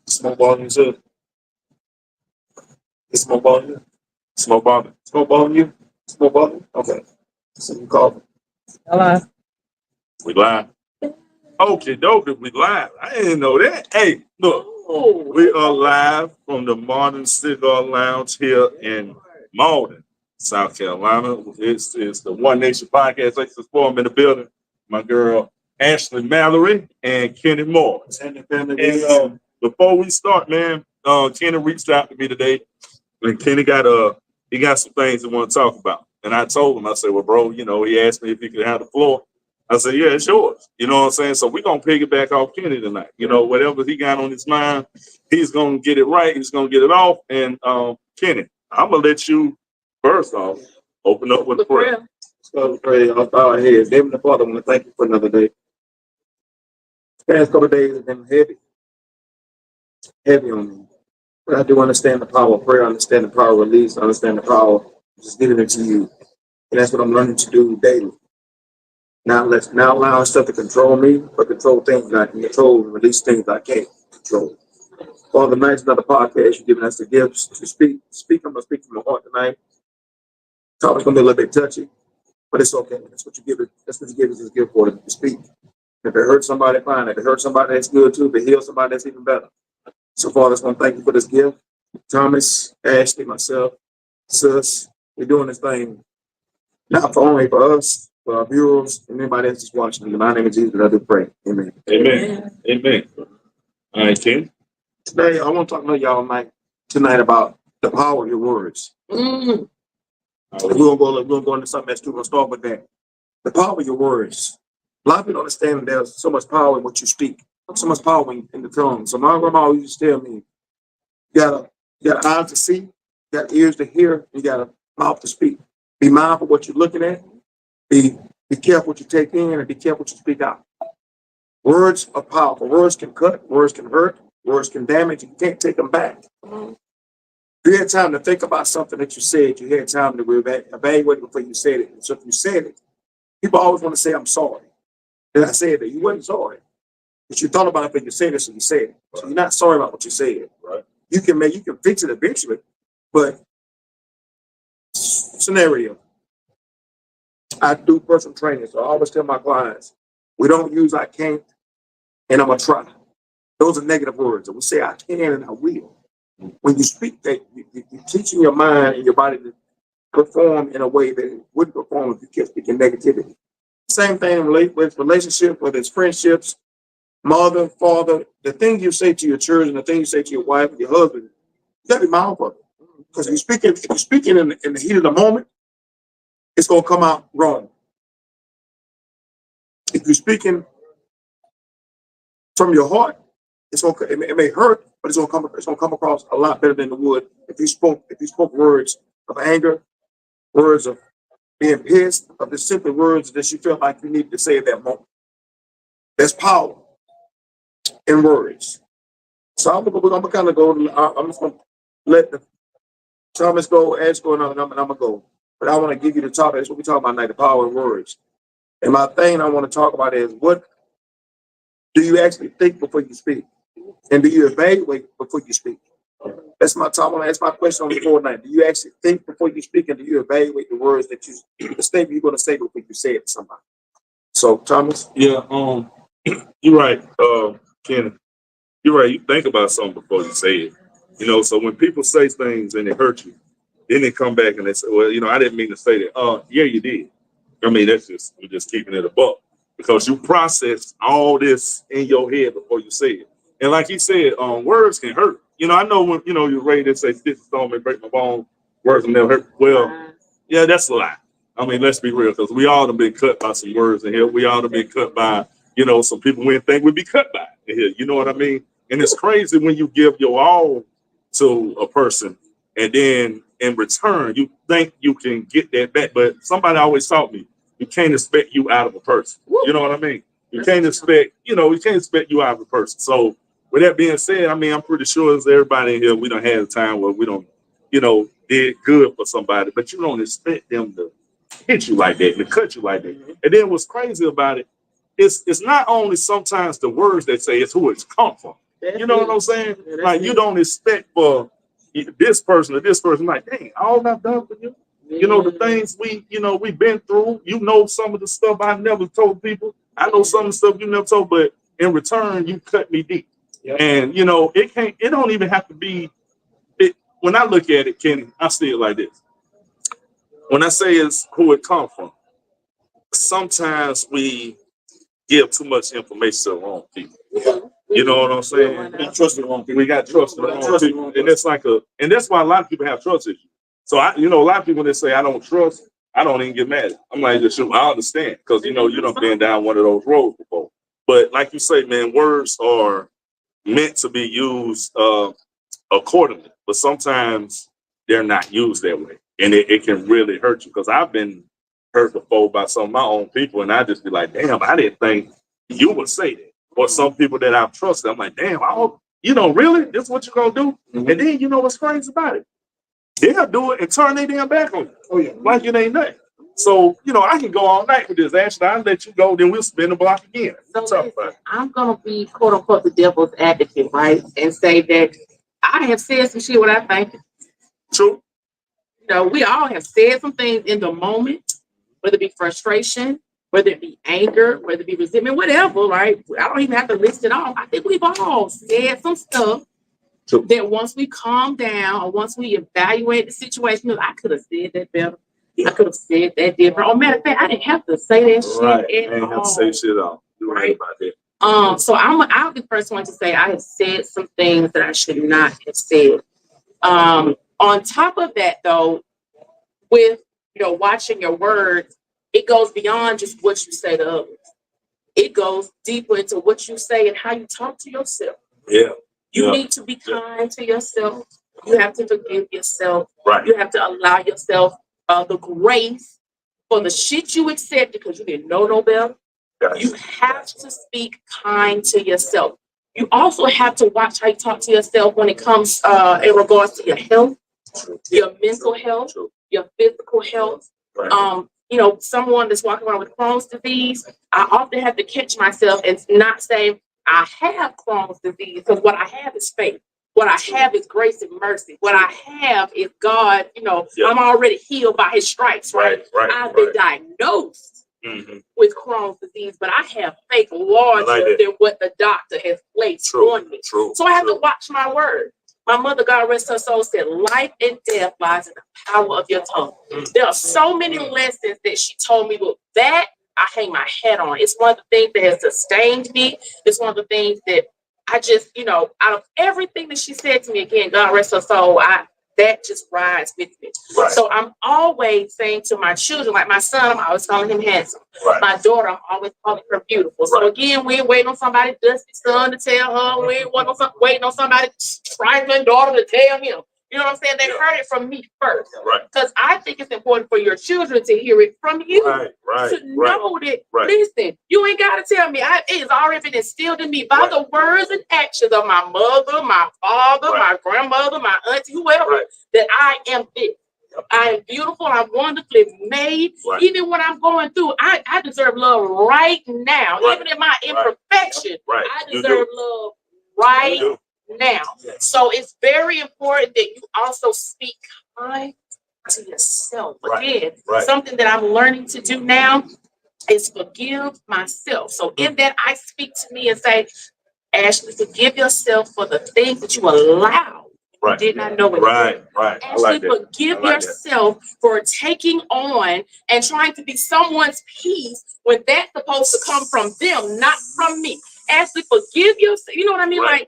Smoke ball you too. It's smoke ball you. Smoke ball. Smoke ball you. Smoke ball. Okay. So you call me. Hello. We live. Okay, dope. We live. I didn't know that. Hey, look, we are live from the Modern Cigar Lounge here in Malden, South Carolina. It's the One Nation Podcast. Thanks for forum in the building. My girl Ashley Mallory and Kenny Moore. And before we start, man, Kenny reached out to me today, and Kenny he got some things he want to talk about. And I told him, I said, well, bro, he asked me if he could have the floor. I said, yeah, it's yours. You know what I'm saying? So we're going to piggyback off Kenny tonight. Whatever he got on his mind, he's going to get it right. He's going to get it off. And Kenny, I'm going to let you, first off, open up with a prayer. So pray off our heads. Heavenly Father, I want to thank you for another day. The past couple of days have been heavy on me. But I do understand the power of prayer, I understand the power of release, I understand the power of just giving it to you. And that's what I'm learning to do daily. Now allowing stuff to control me, but control things that I can control and release things that I can't control. Father, tonight's another podcast. You're giving us the gifts to speak. I'm going to speak from my heart tonight. Topic's going to be a little bit touchy, but it's okay. That's what you give it. That's what you give us this gift for, to speak. If it hurts somebody, fine. If it hurts somebody, that's good too. If it heals somebody, that's even better. So, Father, I just want to thank you for this gift. Thomas, Ashley, myself, Sus, we're doing this thing not for only for us, for our viewers, and anybody else just watching. In my name of Jesus, I do pray. Amen. Amen. Amen. All right, Ken. Today, I want to talk to y'all tonight about the power of your words. We're gonna go into something that's too. We're gonna start with that. The power of your words. A lot of people don't understand that there's so much power in what you speak. So much power in the tongue. So my grandma used to tell me, you got eyes to see, you got ears to hear, you got a mouth to speak. Be mindful of what you're looking at. Be careful what you take in, and be careful what you speak out. Words are powerful. Words can cut, words can hurt, words can damage. You can't take them back. If you had time to think about something that you said, you had time to evaluate it before you said it. So if you said it, people always want to say, I'm sorry. Then I said that you wasn't sorry. But you thought about it when you said it, so you said it. So you're not sorry about what you said. Right. You can fix it eventually, but scenario. I do personal training, so I always tell my clients, we don't use I can't and I'm gonna try. Those are negative words. And we say I can and I will. When you speak that, you're teaching your mind and your body to perform in a way that it wouldn't perform if you kept speaking negativity. Same thing with relationships, whether it's friendships, mother, father, the thing you say to your children, the thing you say to your wife and your husband, you gotta be mindful of it. Because if you're speaking in the heat of the moment, it's gonna come out wrong. If you're speaking from your heart, it may hurt, but it's gonna come across a lot better than it would if you spoke words of anger, words of being pissed, or just simply words that you felt like you needed to say at that moment. There's power in words. So we're gonna kind of go. I'm just gonna let the Thomas go, Ash go, and I'm gonna go. But I want to give you the topic. That's what we're talking about tonight: the power in words. And my thing I want to talk about is, what do you actually think before you speak, and do you evaluate before you speak? That's my top. I want to ask my question on the floor tonight. Do you actually think before you speak, and do you evaluate the words the statement you're going to say before you say it to somebody? So, Thomas. Yeah. You're right, Kenny. You're right. You think about something before you say it. So when people say things and it hurt you, then they come back and they say, well, I didn't mean to say that. Yeah, you did. I mean, we're just keeping it a buck because you process all this in your head before you say it. And like he said, words can hurt. I know when, you're ready to say, "This stone may break my bone," words will never hurt. Well, yeah, that's a lie. I mean, let's be real, because we all have been cut by some words in here. We all have been cut by, some people we didn't think we'd be cut by in here. You know what I mean? And it's crazy when you give your all to a person and then in return, you think you can get that back. But somebody always taught me, you can't expect you out of a person. You know what I mean? You can't expect you out of a person. So with that being said, I mean, I'm pretty sure as everybody in here, we don't have a time where we don't, did good for somebody, but you don't expect them to hit you like that, to cut you like that. And then what's crazy about it, it's not only sometimes the words they say, it's who it's come from. You know what I'm saying? Like, you don't expect for this person or this person. Like, dang, all I've done for you. You know, the things we've been through. You know, some of the stuff I never told people. I know some of the stuff you never told, but in return, you cut me deep. Yep. And it don't even have to be. When I look at it, Kenny, I see it like this. When I say it's who it comes from, sometimes we give too much information to the wrong people. Yeah. You know what I'm saying? We trust the wrong people. We got trust the wrong people. And it's and that's why a lot of people have trust issues. So a lot of people that say I don't trust, I don't even get mad. I'm like, I understand, because you done been down one of those roads before. But like you say, man, words are meant to be used accordingly, but sometimes they're not used that way, and it can really hurt you. Because I've been hurt before by some of my own people, and I just be like, damn, I didn't think you would say that. Or some people that I've trusted, I'm like, damn, really? This is what you're gonna do? Mm-hmm. And then you know what's crazy about it? They'll do it and turn their damn back on you. Oh yeah, like it ain't nothing. So I can go all night with this. Ashley, I'll let you go, then we'll spin the block again. So I'm gonna be quote unquote the devil's advocate, right? And say that I have said some shit what I think. True. We all have said some things in the moment, whether it be frustration, whether it be anger, whether it be resentment, whatever, right? I don't even have to list it off. I think we've all said some stuff that once we calm down or once we evaluate the situation, I could have said that better. I could have said that different. Or matter of fact, I didn't have to say that shit. Right. I didn't have to say shit at all. You're right about that. So I'll be the first one to say I have said some things that I should not have said. On top of that, though, with watching your words, it goes beyond just what you say to others. It goes deeper into what you say and how you talk to yourself. Yeah. You need to be kind to yourself. You have to forgive yourself. Right. You have to allow yourself the grace for the shit you accepted because you didn't know no better. You have to speak kind to yourself. You also have to watch how you talk to yourself when it comes in regards to your health, your mental health, your physical health. Right. Someone that's walking around with Crohn's disease, I often have to catch myself and not say I have Crohn's disease, because what I have is faith. What I have is grace and mercy. What I have is God. I'm already healed by His stripes. Right. I've been diagnosed with Crohn's disease, but I have faith larger than what the doctor has placed on me. So I have to watch my word. My mother, God rest her soul, said, life and death lies in the power of your tongue. There are so many lessons that she told me, but that I hang my hat on. It's one of the things that has sustained me. It's one of the things that I just, out of everything that she said to me, again, God rest her soul, that just rides with me. Right. So I'm always saying to my children, like my son, I'm always calling him handsome. Right. My daughter, I'm always calling her beautiful. So again, we ain't waiting on somebody dusty son to tell her. We ain't waiting on somebody trifling daughter to tell him. You know what I'm saying? They heard it from me first. Right. Because I think it's important for your children to hear it from you. To know that, listen, you ain't got to tell me. It's already been instilled in me by the words and actions of my mother, my father, my grandmother, my auntie, whoever, that I am this. I am beautiful. I'm wonderfully made. Even when I'm going through, I deserve love right now. Even in my imperfection, I deserve love right now. So it's very important that you also speak kind to yourself. Again, something that I'm learning to do now is forgive myself. So in that, I speak to me and say, Ashley, forgive yourself for the things that you allowed. You did not know it. Ashley, forgive yourself for taking on and trying to be someone's peace when that's supposed to come from them, not from me. Ashley, forgive yourself. You know what I mean? I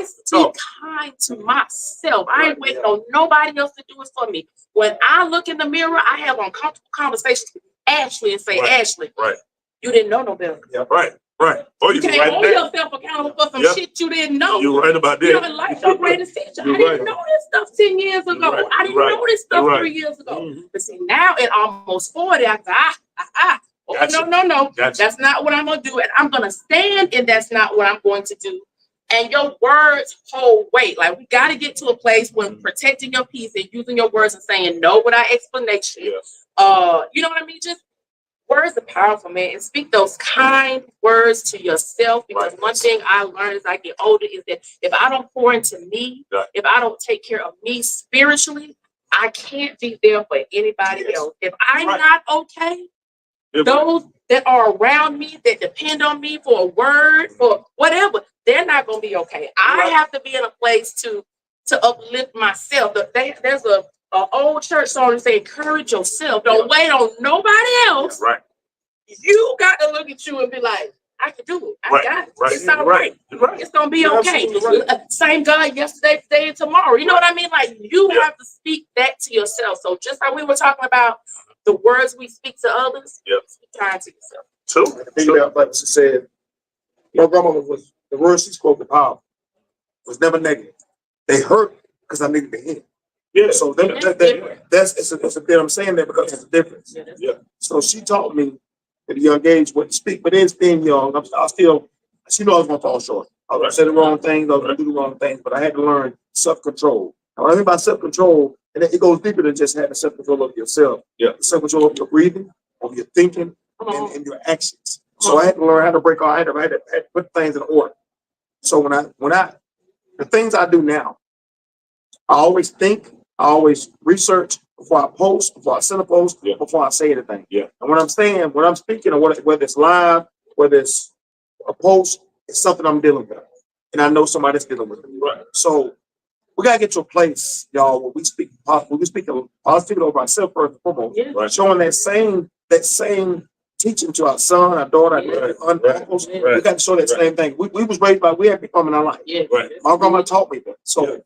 speak kind to myself. I ain't waiting on nobody else to do it for me. When I look in the mirror, I have uncomfortable conversations with Ashley and say, Ashley, you didn't know no better. Oh, you can't hold yourself accountable for some shit you didn't know. You're right about that. In life, your greatest teacher. I didn't know this stuff 10 years ago. I didn't know this stuff 3 years ago. But see, now at almost 40, I go, no. Gotcha. That's not what I'm going to do. And I'm going to stand in that's not what I'm going to do. And your words hold weight. Like, we got to get to a place when protecting your peace and using your words and saying no without explanation. You know what I mean? Just Words are powerful, man. And speak those kind words to yourself. Because one thing I learned as I get older is that if I don't pour into me, if I don't take care of me spiritually, I can't be there for anybody else. If I'm not okay, those that are around me, that depend on me for a word, for whatever, they're not going to be okay. I have to be in a place to uplift myself. There's a old church song that say, encourage yourself. Don't wait on nobody else. Right. You got to look at you and be like, I can do it. I got it. It's all right. It's going to be okay. Same God yesterday, today, and tomorrow. You know what I mean? Like, you have to speak that to yourself. So just like we were talking about the words we speak to others, speak kind to yourself. True. I think about like she said, my grandmama was, the words she spoke in power was never negative. They hurt because I needed to hear. Yeah. So that's a bit I'm saying that because it's a difference. Yeah. So she taught me at a young age what to speak, but then being young, she knew I was gonna fall short. I was gonna say the wrong things, I was gonna do the wrong things, but I had to learn self-control. Now, what I mean by self-control, and it goes deeper than just having self-control of yourself. Yeah. Self-control of your breathing, of your thinking, and your actions. So I had to learn how to break all. I had to put things in order. So when I the things I do now, I always think, I always research before I post, before I send a post, before I say anything. Yeah. And when I'm speaking, or whether it's live, whether it's a post, it's something I'm dealing with, and I know somebody's dealing with it. Right. So we gotta get to a place, y'all, where we speak positivity over ourselves first and foremost. Yeah. Right. Showing that same teaching to our son, our daughter, our uncles. We got to show that same thing. We was raised by, we had become in our life. Yeah. Right. My grandma taught me that. So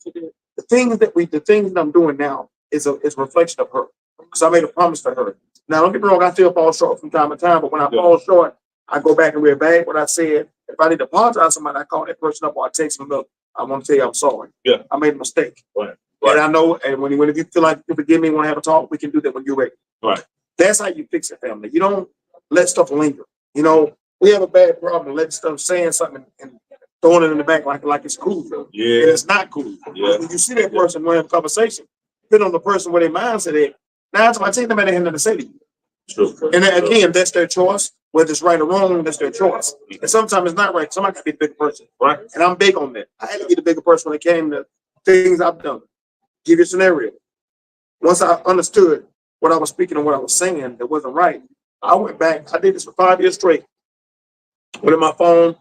the things that I'm doing now is a reflection of her. Because I made a promise to her. Now don't get me wrong, I still fall short from time to time, but when I fall short, I go back and read back what I said. If I need to apologize to somebody, I call that person up or I text them, look, I want to tell you I'm sorry. Yeah. I made a mistake. Right. And I know, and when you feel like you forgive me, want to have a talk, we can do that when you're ready. Right. That's how you fix it, family. You don't let stuff linger. You know, we have a bad problem letting stuff, saying something and throwing it in the back like it's cool. Yeah. And it's not cool. Yeah. When you see that person want to have a conversation, depending on the person where their mindset is, 9 times out of 10, they might have nothing to say to you. True. And then, again, that's their choice. Whether it's right or wrong, that's their choice. And sometimes it's not right. Somebody can be the bigger person. Right. And I'm big on that. I had to be the bigger person when it came to things I've done. Give you a scenario. Once I understood what I was speaking and what I was saying that wasn't right, I went back. I did this for 5 years straight. Went in my phone.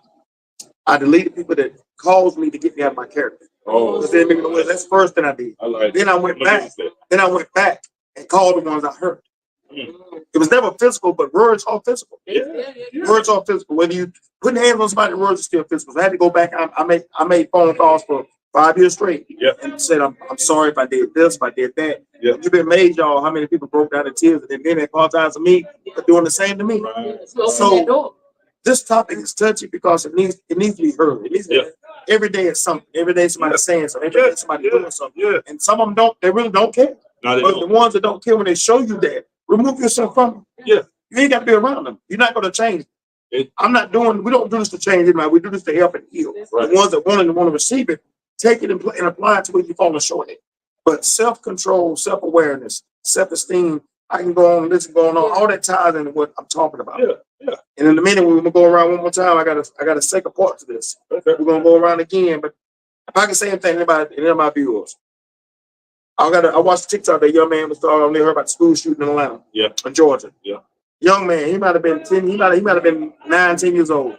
I deleted people that caused me to get me out of my character. Oh, that's the first thing I did. Then I went back and called the ones I hurt. It was never physical, but words are physical. Words are physical. Whether you putting hands on somebody, words are still physical. So I had to go back. I made phone calls for 5 years straight. And said I'm sorry if I did this, if I did that. You've been amazed, y'all, how many people broke down in tears and then they apologized to me for doing the same to me. So this topic is touchy because it needs to be heard. It needs to, every day it's something. Every day somebody's saying something. Every day somebody doing something. And some of them they really don't care. But the ones that don't care, when they show you that, remove yourself from them. You ain't got to be around them. You're not going to change it. We don't do this to change it, man. We do this to help and heal. The ones that want to receive it, take it and apply it to where you're falling short. But self-control, self-awareness, self-esteem, I can go on, this and go on, all that ties into what I'm talking about. And in a minute, we're gonna go around one more time. I got a second part to this. We're gonna go around again. But if I can say anything to any of my viewers, I watched TikTok. That young man was talking. They heard about the school shooting in Atlanta, in Georgia. Young man, he might have been 10. He might have been 9, 10 years old.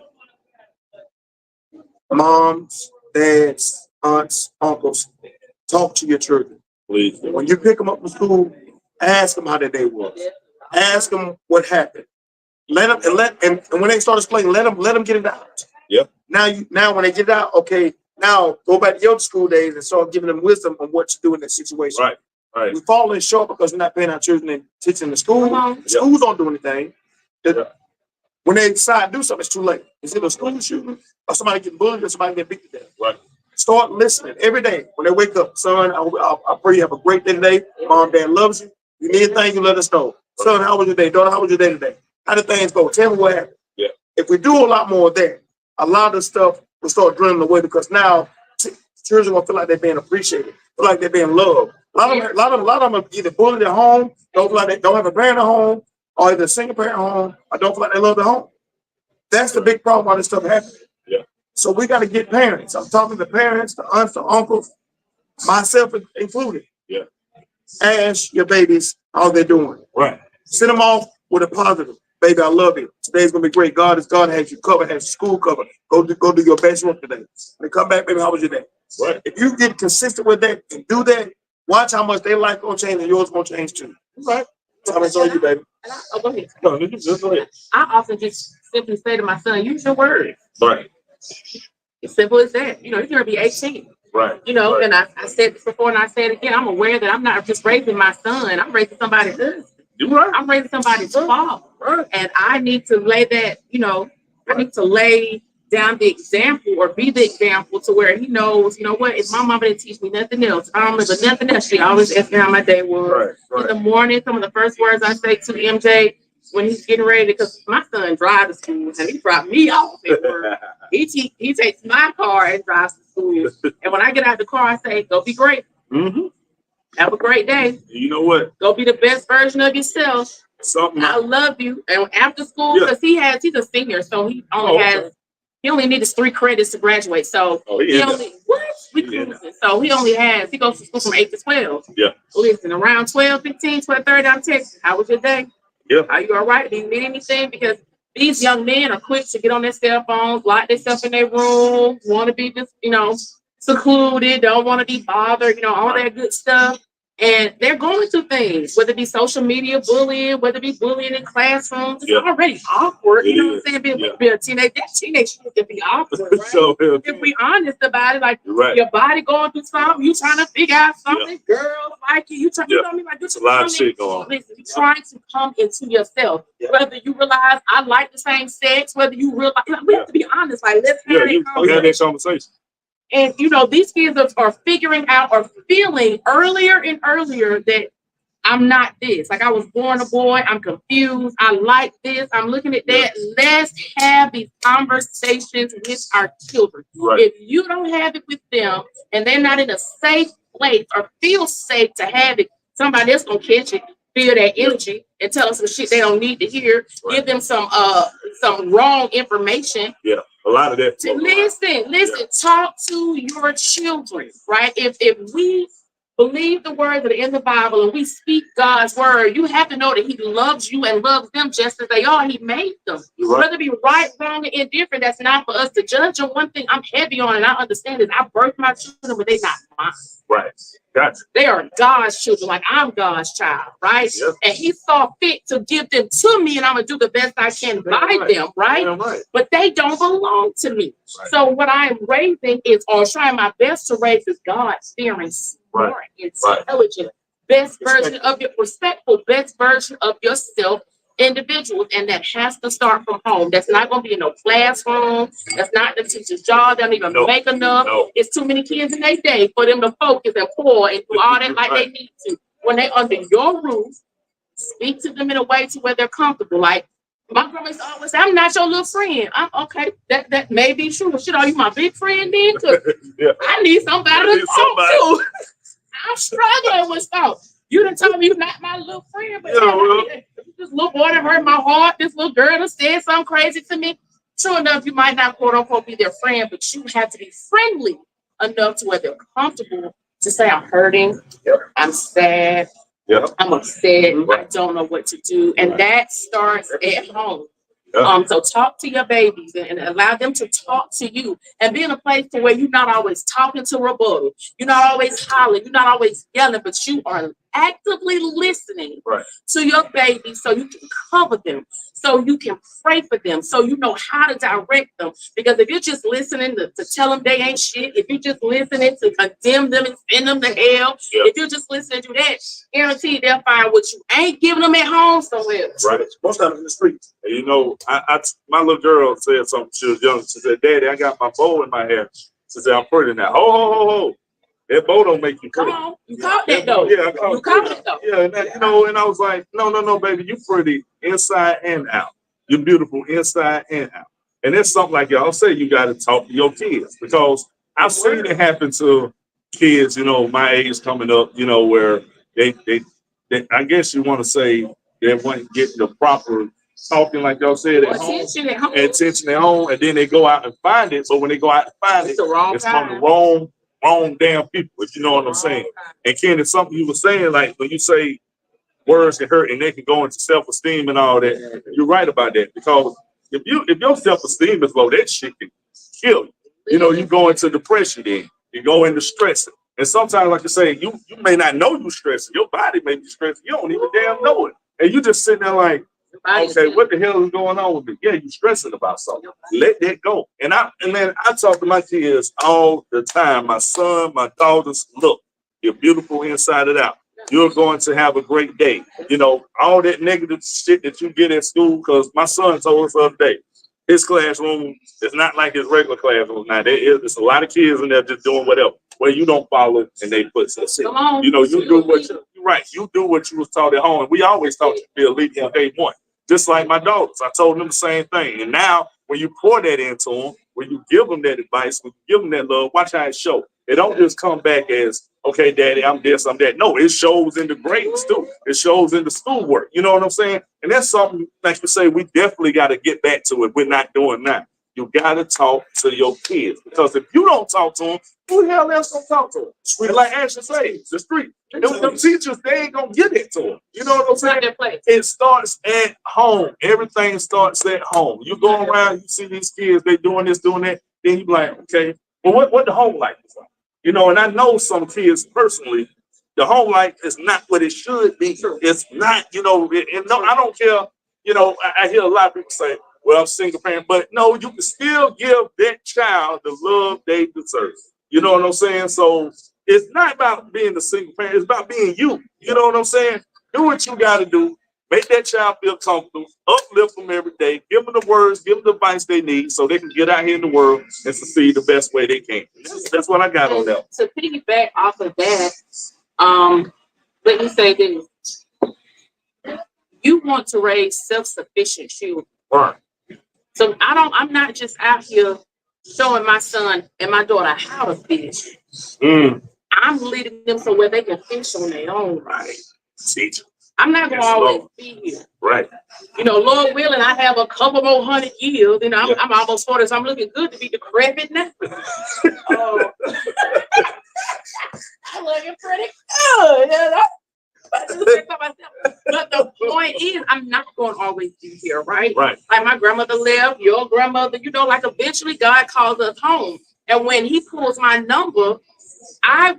Moms, dads, aunts, uncles, talk to your children. Please. When you pick them up from school, ask them how their day was. Ask them what happened. Let them and when they start explaining, let them get it out. Now when they get it out, okay. Now go back to your school days and start giving them wisdom on what to do in that situation. Right. We fall in short because we're not paying our children and teaching in the school. The schools don't do anything. When they decide to do something, it's too late. It's either a school shooting or somebody getting bullied or somebody getting beat to death. Right. Start listening every day when they wake up. Son, I pray you have a great day today. Mom, Dad loves you. You need anything, you let us know. Son, how was your day? Daughter, how was your day today? How did things go? Tell me what happened. If we do a lot more of that, a lot of stuff will start dwindling away because now children will feel like they're being appreciated, feel like they're being loved. A lot of them are either bullied at home, don't feel like they don't have a parent at home, or either single parent home, or don't feel like they love the home. That's the big problem why this stuff happening. Yeah. So we got to get parents. I'm talking to parents, the aunts, the uncles, myself included. Yeah. Ask your babies how they're doing. Right. Send them off with a positive. Baby, I love you. Today's gonna be great. God has you covered, has school covered. Go do your best work today. And come back, baby. How was your day? Right. If you get consistent with that and do that, watch how much their life gonna change and yours gonna change too. Right. So I'm gonna you, baby. Go ahead. No, just go ahead. I often just simply say to my son, use your words. Right. It's simple as that. You know, he's gonna be 18. Right. You know, right. and I said this before and I say it again. I'm aware that I'm not just raising my son, I'm raising somebody's husband. You're right. I'm raising somebody's father. Right. And I need to lay that, you know, I need to lay down the example or be the example to where he knows, you know what, if my mama didn't teach me nothing else, if I don't remember nothing else, she always asked me how my day was. Right. In the morning, some of the first words I say to MJ when he's getting ready, because my son drives to school and he dropped me off at work. He takes my car and drives to school. And when I get out the car, I say, go be great. Mm-hmm. Have a great day. You know what? Go be the best version of yourself. Something. I love you. And after school, because he's a senior, so he only needs 3 credits to graduate. So he goes to school from 8 to 12. Yeah. Listen, around 12:15, 12:30, I'm texting. How was your day? Yeah. Are you all right? Do you need anything? Because these young men are quick to get on their cell phones, lock themselves in their room, want to be just, you know, secluded, don't want to be bothered, you know, all that good stuff. And they're going through things, whether it be social media bullying, whether it be bullying in classrooms. It's already awkward. You know what I'm saying? Being a teenage, that teenage can be awkward, right? If we honest about it, like your body going through something, you trying to figure out something, girls like you trying, you know what I mean? Like, there's a lot of shit going on. Listen, you're trying to come into yourself. Whether you realize I like the same sex, whether you realize, we have to be honest. Like, let's have that conversation. And, you know, these kids are figuring out or feeling earlier and earlier that I'm not this. Like, I was born a boy. I'm confused. I like this. I'm looking at that. Let's have these conversations with our children. Right. If you don't have it with them and they're not in a safe place or feel safe to have it, somebody else going to catch it, feel that energy, and tell us some shit they don't need to hear. Right. Give them some wrong information. Yeah. A lot of that. Listen, talk to your children, right? If we believe the words that are in the Bible and we speak God's word, you have to know that he loves you and loves them just as they are. He made them. Right. Whether it be right, wrong, or indifferent, that's not for us to judge. And one thing I'm heavy on and I understand is I birthed my children, but they're not mine. Right. Gotcha. They are God's children, like I'm God's child, right? Yep. And he saw fit to give them to me, and I'm gonna do the best I can by them, right? But they don't belong to me. Right. So what I'm raising is, or trying my best to raise, is God-fearing, smart, intelligent, best version of your respectful, best version of yourself individuals, and that has to start from home. That's not going to be in no classroom. That's not the teacher's job. They don't even make enough. It's too many kids in their day for them to focus and pour and do all that like they need to. When they're under your roof, speak to them in a way to where they're comfortable. Like my grandma used to always say, "I'm not your little friend." I'm okay. That may be true. Shit, are you my big friend then? Because I need somebody to talk to. I'm struggling with stuff. You done told me you're not my little friend, but this little boy that hurt my heart, this little girl that said something crazy to me. True enough, you might not quote unquote be their friend, but you have to be friendly enough to where they're comfortable to say, I'm hurting, I'm sad, I'm upset, I don't know what to do. And that starts at home. So talk to your babies and allow them to talk to you and be in a place to where you're not always talking to rebuttal. You're not always hollering. You're not always yelling, but you are actively listening to your baby so you can cover them, so you can pray for them, so you know how to direct them. Because if you're just listening to tell them they ain't shit, if you're just listening to condemn them and send them to hell, if you're just listening to that, guaranteed they'll find what you ain't giving them at home somewhere. Right. Most of them in the streets. And you know, my little girl said something. She was young. She said, "Daddy, I got my bow in my hair." She said, "I'm pretty now." Ho. That bow don't make you pretty. Come on, you caught that though. Yeah, you caught it though. Yeah, and you know, and I was like, no, baby, you pretty inside and out. You're beautiful inside and out. And it's something like y'all say you got to talk to your kids, because I've seen it happen to kids, you know, my age coming up, you know, where they I guess you want to say They weren't getting the proper talking, like y'all said, at home, attention at home, and then they go out and find it. So when they go out and find it, it's from the wrong damn people, if you know what I'm saying. And Ken, it's something you were saying, like when you say words can hurt and they can go into self-esteem and all that. You're right about that, because if your self-esteem is low, that shit can kill you. You know, you go into depression, then you go into stress. And sometimes, like you say, you may not know you stressing. Your body may be stressing. You don't even damn know it. And you just sitting there like, okay, what the hell is going on with me? Yeah, you stressing about something. Let that go. And man, I talk to my kids all the time. My son, my daughters, look, you're beautiful inside and out. You're going to have a great day. You know, all that negative shit that you get at school, because my son told us the other day, his classroom is not like his regular classroom. Now, there's a lot of kids in there just doing whatever. Well, you don't follow and they put some shit. You know, you do what you're right. You do what you was taught at home. And we always taught you to be a leader from day one. Just like my daughters. I told them the same thing. And now, when you pour that into them, when you give them that advice, when you give them that love, watch how it shows. It don't just come back as, okay, daddy, I'm this, I'm that. No, it shows in the grades too. It shows in the schoolwork. You know what I'm saying? And that's something, like you say, we definitely got to get back to it. We're not doing that. You got to talk to your kids, because if you don't talk to them, who the hell else gonna talk to them? And like Ashley says, the street. Them teachers, they ain't gonna get it to them. You know what I'm saying? It starts at home. Everything starts at home. You go around, you see these kids, they doing this, doing that. Then you be like, okay, well, what the home life is like? You know, and I know some kids personally, the home life is not what it should be. It's not, you know, and no, I don't care. You know, I hear a lot of people say, well, I'm single parent, but no, you can still give that child the love they deserve. You know what I'm saying? So it's not about being the single parent. It's about being you. You know what I'm saying? Do what you got to do. Make that child feel comfortable. Uplift them every day. Give them the words. Give them the advice they need so they can get out here in the world and succeed the best way they can. That's what I got on that. To piggyback off of that, let me say this. You want to raise self-sufficient children. Right. So I'm not just out here showing my son and my daughter how to fish. I'm leading them so where they can fish on their own. Right. Teach. I'm not going to always be here. Right. You know, Lord willing, I have a couple more 100 years. You know, I'm almost 40, so I'm looking good to be decrepit now. I looking pretty good. You know? But the point is, I'm not going to always be here, right? Right. Like my grandmother left, your grandmother, you know, like eventually God calls us home. And when he pulls my number, I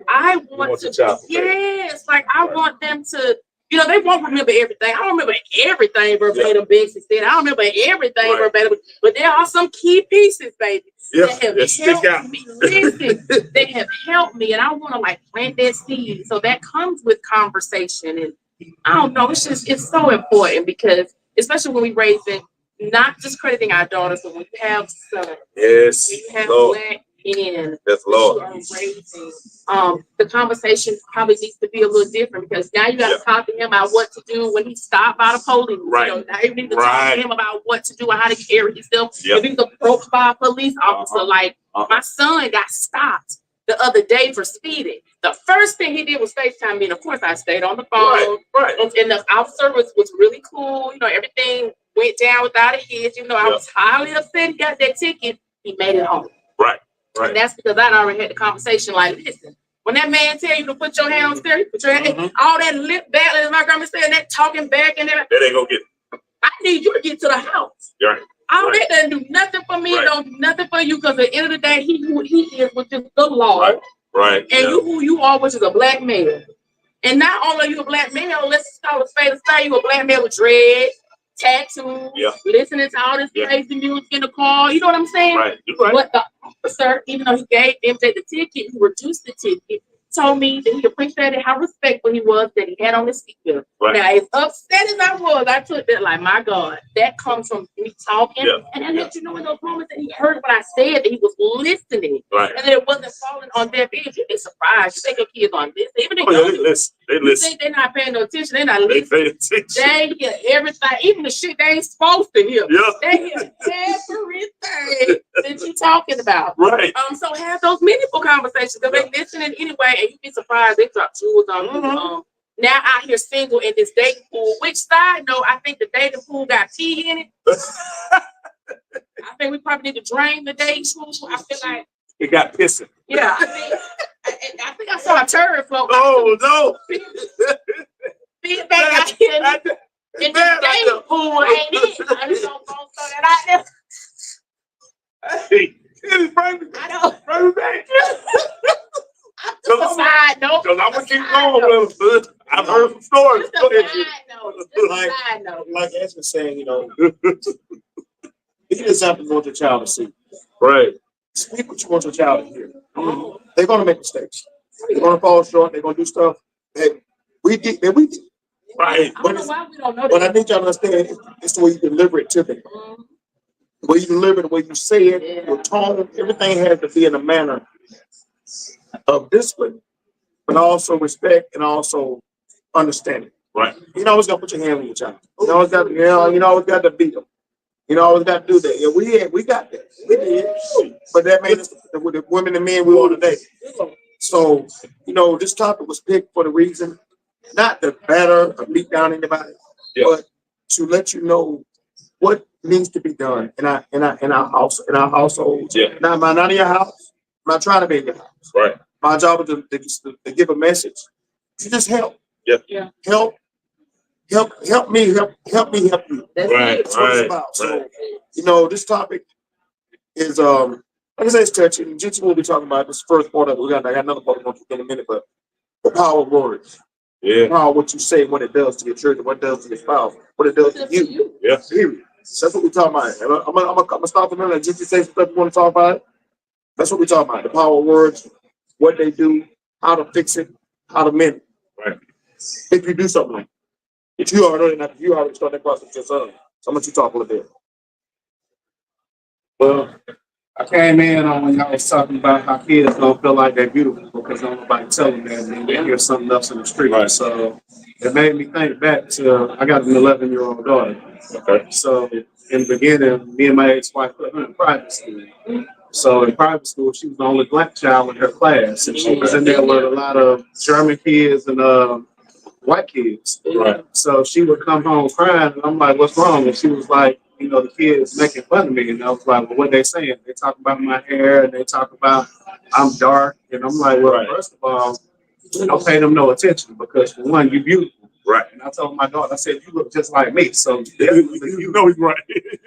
want to, yes, like I want them to, you know, they won't remember everything. I don't remember everything verbatim Betsy said. I don't remember everything verbatim, but there are some key pieces, baby, that have helped me. Listen, they have helped me, and I want to like plant that seed. So that comes with conversation, and I don't know. It's so important, because especially when we raise it, not just crediting our daughters, but we have sons. Yes, we have black men. That's Lord. Are raising. The conversation probably needs to be a little different, because now you got to talk to him about what to do when he's stopped by the police. Right. You know, now you need to talk to him about what to do and how to carry himself. If he's approached by a police officer, like my son got stopped the other day for speeding. The first thing he did was FaceTime me, and of course I stayed on the phone. Right. And the officer was really cool. You know, everything went down without a hitch. You know, I was highly upset. He got that ticket. He made it home. Right. And that's because I'd already had the conversation. Like, listen, when that man tell you to put your hand on steering, put your hand, all that lip battling, as my grandma said, that talking back and everything. That ain't gonna get it. I need you to get to the house. Right. All that doesn't do nothing for me. Don't do nothing for you, because at the end of the day, he is, which is the law. Right. And you who you are, which is a black male. And not only are you a black male, let's call a spade a spade. You a black male with dreads, tattoos, listening to all this crazy music in the car. You know what I'm saying? Right. You're right. But the officer, even though he gave MJ the ticket, he reduced the ticket, told me that he appreciated how respectful he was that he had on his seatbelt. Right. Now, as upset as I was, I took that like, my God, that comes from me talking. And I let you know in those moments that he heard what I said, that he was listening. Right. And that it wasn't falling on deaf ears. You'd be surprised. You think your kids on this. Even if they listen. Think they're not paying no attention. They're not listening. They hear everything, even the shit they ain't supposed to hear. They hear everything that you're talking about. Right. So have those meaningful conversations, because they listening anyway, and you'd be surprised they drop jewels on you. now out here single in this dating pool. Which side note, I think the dating pool got pee in it. I think we probably need to drain the dating pool. I feel like it got pissing. yeah. I think I saw a turd float. Oh no! Feed back out here in this dating pool, ain't it? I just don't throw that out there. Hey, bring me back. Just a side note. Because I'm gonna keep going with it. I've heard some stories. Just a side note. Like as was saying, you know, be an example you want your child to see. Right. Speak what you want your child to hear. They're gonna make mistakes. They're gonna fall short. They're gonna do stuff that we did. Right. I don't know why we don't know But I that. need y'all to understand it's the way you deliver it to them. The way you deliver it, the way you say it, your tone, everything has to be in a manner of discipline, but also respect and also understanding. Right. You always got to put your hand on your child. You always got to, you always got to beat them. You always got to do that. Yeah, we got that. We did. But that made us the women and men we are today. So, this topic was picked for the reason, not to batter or beat down anybody, but to let you know what needs to be done in our households. Yeah. Not in your house. I'm not trying to be in your house. Right. My job is to give a message. To just help. Yeah. Help me help you. Right. That's what it's about. So, this topic is like I said, it's touching. Jitsu will be talking about this first part of it. I got another part we're going to in a minute, but the power of words. Yeah. The power of what you say, what it does to your children, what it does to your spouse, what it does to you. Yeah. Period. That's what we're talking about. I'm gonna stop for a minute. Jitsu say some stuff you want to talk about. That's what we're talking about. The power of words, what they do, how to fix it, how to mend it. Right. If you do something like that. If you already start that process yourself. So I'm gonna let you talk a little bit. Well, I came in on when y'all was talking about how kids don't feel like they're beautiful because don't nobody tell them that, and then they hear something else in the street. Right. So it made me think back to I got an 11-year-old daughter. Okay. So in the beginning, me and my ex-wife put her in private school. So in private school, she was the only black child in her class, and she was in there with a lot of German kids and white kids. Right. So she would come home crying, and I'm like, "What's wrong?" And she was like, the kids making fun of me, and I was like, "Well, what they saying? They talk about my hair, and they talk about I'm dark." And I'm like, "Well, first of all, don't pay them no attention because for one, you're beautiful." Right. And I told my daughter, I said, "You look just like me." So you know he's right.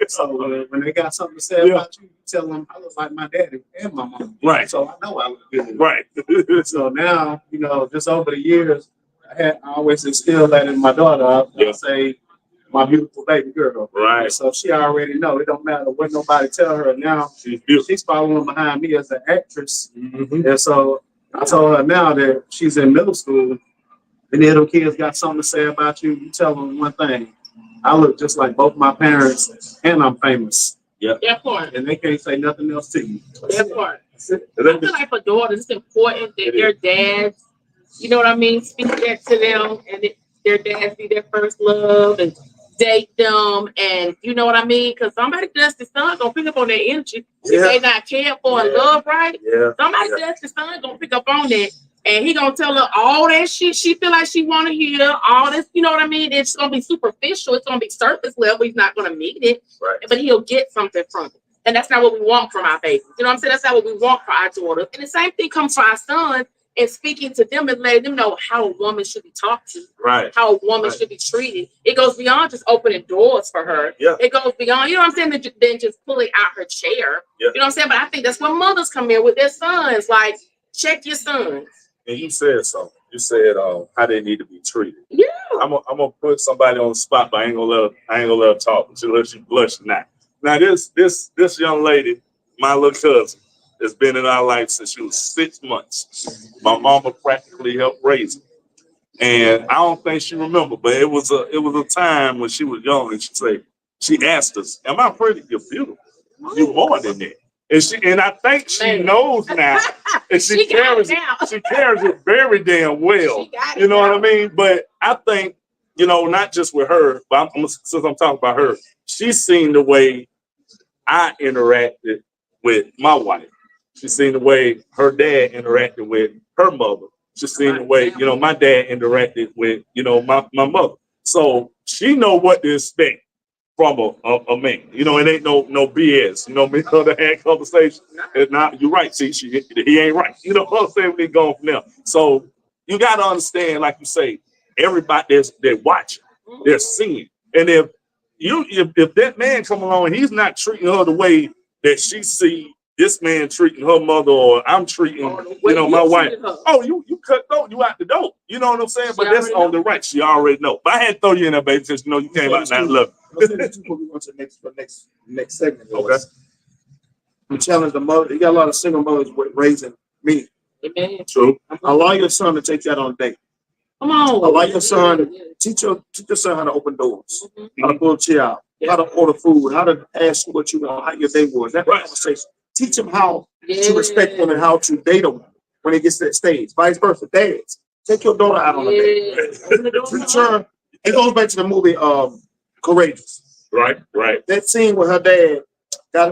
So when they got something to say about you, tell them I look like my daddy and my mom. Right. So I know I look good. Right. So now, just over the years, I always instilled that in my daughter. I say, my beautiful baby girl. Right. So she already know. It don't matter what nobody tell her. Now she's following behind me as an actress. Mm-hmm. And so I told her now that she's in middle school, and the other kids got something to say about you. You tell them one thing. I look just like both my parents, and I'm famous. Yeah. That part. And they can't say nothing else to you. That part. I feel like for daughters, it's important that their dads, you know what I mean, speak that to them, and their dads be their first love and date them, and you know what I mean? Because somebody that's the son gonna pick up on their energy if they not cared for and love, right? Yeah. Somebody that's the son gonna pick up on that, and he gonna tell her all that shit she feel like she want to hear, all this, you know what I mean? It's gonna be superficial, it's gonna be surface level, he's not gonna meet it, Right. but he'll get something from it. And that's not what we want from our babies. You know what I'm saying? That's not what we want for our daughters. And the same thing comes for our sons, and speaking to them and letting them know how a woman should be talked to, Right. how a woman should be treated. It goes beyond just opening doors for her. Yeah. It goes beyond, you know what I'm saying, than just pulling out her chair. Yeah. You know what I'm saying? But I think that's when mothers come in with their sons. Like, check your sons. And you said something. You said how they need to be treated. Yeah. I'm gonna put somebody on the spot, but I ain't gonna let her talk until she blush now. Now this young lady, my little cousin, has been in our life since she was 6 months. My mama practically helped raise her. And I don't think she remembered, but it was a time when she was young, and she asked us, "Am I pretty? You're beautiful. You're more than that." And I think she knows now, and she carries it very damn well. You know what I mean? But I think, not just with her, but since I'm talking about her, she's seen the way I interacted with my wife. She's seen the way her dad interacted with her mother. Just seeing the way, you know, my dad interacted with, you know, my mother. So she know what to expect from a man. You know, it ain't no BS. You know, me and her had conversation. And now you're right. See, he ain't right. You know what I'm saying? We going from there. So you got to understand, like you say, everybody they're watching, they're seeing, and if that man come along and he's not treating her the way that she see this man treating her mother, or I'm treating, you know, my wife. Oh, you cut though, you out the door. You know what I'm saying? But that's on the right. She already know. But I had to throw you in there, baby, because you know you came out 9/11. Before we go to the next segment. Okay. We challenge the mother. You got a lot of single mothers with raising me. Amen. True. Allow your son to take that on a date. Come on. Allow your son, teach your son how to open doors, how to pull a chair out, how to order food, how to ask what you want, how your day was. That conversation. Teach him how to respect them and how to date them when he gets to that stage. Vice versa. Dads, take your daughter out on a date. Teach her. It goes back to the movie Courageous. Right. That scene with her dad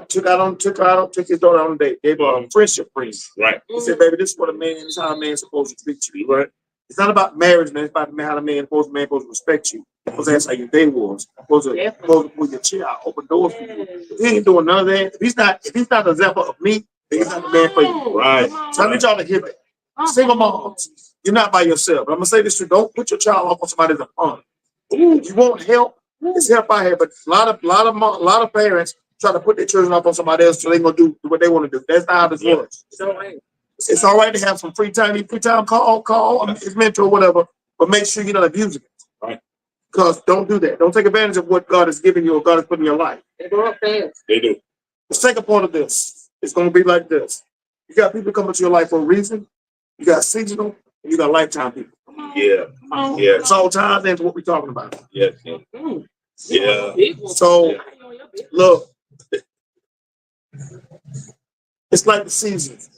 took his daughter on a date, gave her a friendship ring. Right. He said, baby, this is how a man's supposed to treat you. Right. It's not about marriage, man. It's about how man supposed to respect you. Because that's how your day was. Supposed to pull your chair out, open doors for you. If he ain't doing none of that, if he's not an example of me, then he's not the man for you. Right. So I need y'all to hear that. Single moms, you're not by yourself. But I'm gonna say this too: don't put your child off on somebody that's fun. If you want help, it's help out here. But a lot of parents try to put their children off on somebody else so they're gonna do what they want to do. That's not how this works. It's all right to have some free time. Call his mentor or whatever, but make sure you're not abusing it. Right. Because don't do that. Don't take advantage of what God has given you or God has put in your life. They grow up fast. They do. The second part of this is going to be like this. You got people coming to your life for a reason. You got seasonal and you got lifetime people. Yeah. It's all ties into what we're talking about. Yeah. Yeah. So, look, it's like the seasons.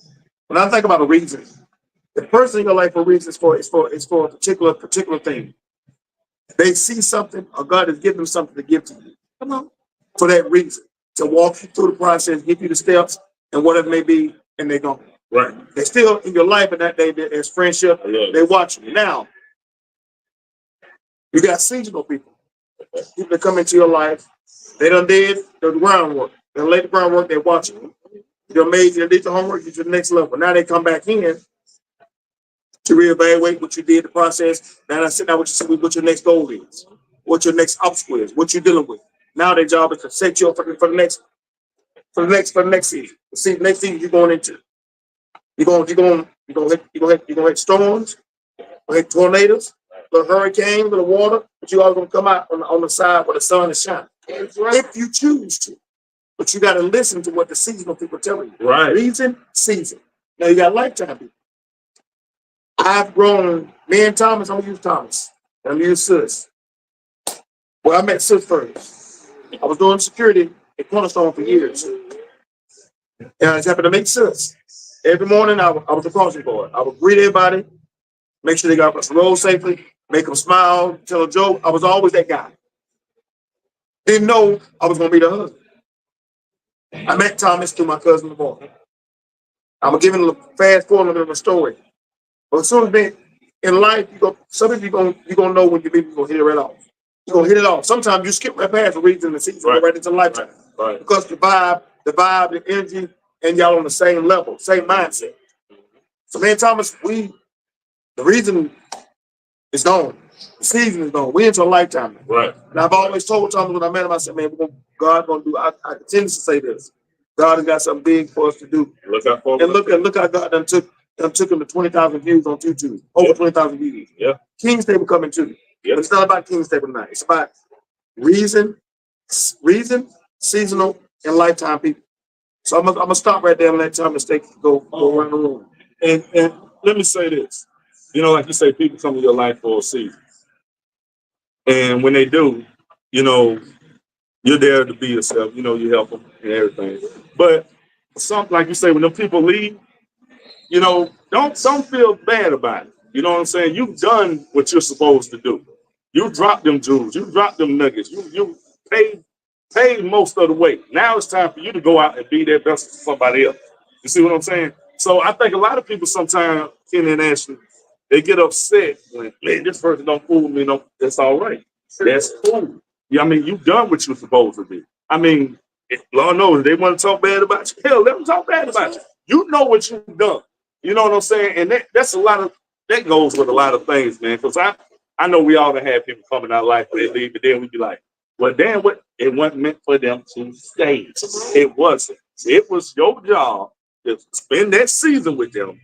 When I think about a reason, the person in your life for a reason is for a particular thing. They see something, or God has given them something to give to you. Come on. For that reason, to walk you through the process, give you the steps, and whatever it may be, and they're gone. Right. They're still in your life, and that day there's friendship. They watch you. Now, you got seasonal people. People that come into your life, they done did the groundwork. They laid the groundwork, they're watching you. You did the homework, you to the next level. Now they come back in to reevaluate what you did, the process. Now I sit down with you, see what your next goal is, what your next obstacle is, what you're dealing with. Now their job is to set you up for the next season. See, next season you're going into. You're gonna hit storms, you're gonna hit tornadoes, little hurricanes, little water, but you all gonna come out on the side where the sun is shining. If you choose to. But you gotta listen to what the seasonal people tell you. Right. Reason, season. Now you got lifetime people. I've grown, me and Thomas, I'm gonna use Thomas. And I'm gonna use Sis. Well, I met Sis first. I was doing security at Cornerstone for years. And I just happened to meet Sis. Every morning I was a crossing board. I would greet everybody, make sure they got across the road safely, make them smile, tell a joke. I was always that guy. Didn't know I was gonna be the husband. I met Thomas through my cousin Lamar. I'm giving a fast forward of a story. But as soon as in life, some people you're gonna know when you leave, you're gonna hit it right off. You're gonna hit it off. Sometimes you skip right past the reason and season, right into lifetime. Right. Because the vibe, the energy, and y'all on the same level, same mindset. So me and Thomas, the reason is gone. The season is gone. We into a lifetime. Right. And I've always told Thomas when I met him, I said, man, God's gonna do. I continue to say this. God has got something big for us to do. Look out for and look how God done took him to 20,000 views on YouTube. Over 20,000 views. Yeah. King's Table coming too. Yeah. But it's not about King's Table tonight. It's about reason, seasonal, and lifetime people. So I'm gonna stop right there and let Thomas go around the room. And let me say this. You know, like you say, people come to your life for a season. And when they do, you know, you're there to be yourself. You know, you help them and everything. But like you say, when the people leave, you know, don't feel bad about it. You know what I'm saying? You've done what you're supposed to do. You dropped them jewels. You dropped them nuggets. You paid most of the way. Now it's time for you to go out and be that vessel for somebody else. You see what I'm saying? So I think a lot of people sometimes, Kenny and Ashley, They get upset when, man, this person don't fool me. No, that's all right. That's cool. Yeah, I mean, you done what you're supposed to do. I mean, Lord knows they want to talk bad about you. Hell, let them talk bad about you. You know what you've done. You know what I'm saying? And that's a lot of that goes with a lot of things, man. Because I know we all done had people come in our life where they leave, but then we be like, well, damn, what it wasn't meant for them to stay. It wasn't. It was your job to spend that season with them.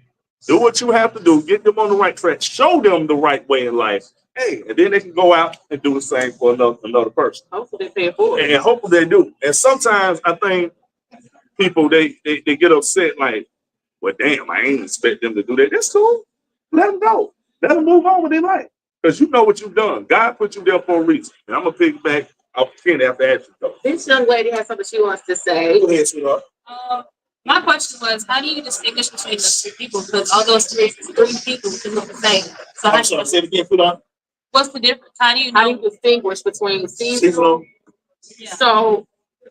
Do what you have to do, get them on the right track, show them the right way in life. Hey, and then they can go out and do the same for another person. Hopefully they pay it forward. And hopefully they do. And sometimes I think people they get upset like, well, damn, I ain't expect them to do that. That's cool. Let them go. Let them move on with their life. Because you know what you've done. God put you there for a reason. And I'm gonna pick back off Kenny after I ask you though. This young lady has something she wants to say. Go ahead, sweetheart. My question was, how do you distinguish between the three people? Because all those three people can look the same. So I'm sorry, say it again, sweetheart. what's the difference? How do you How do know? you distinguish between seasonal? Seasonal. Yeah. So,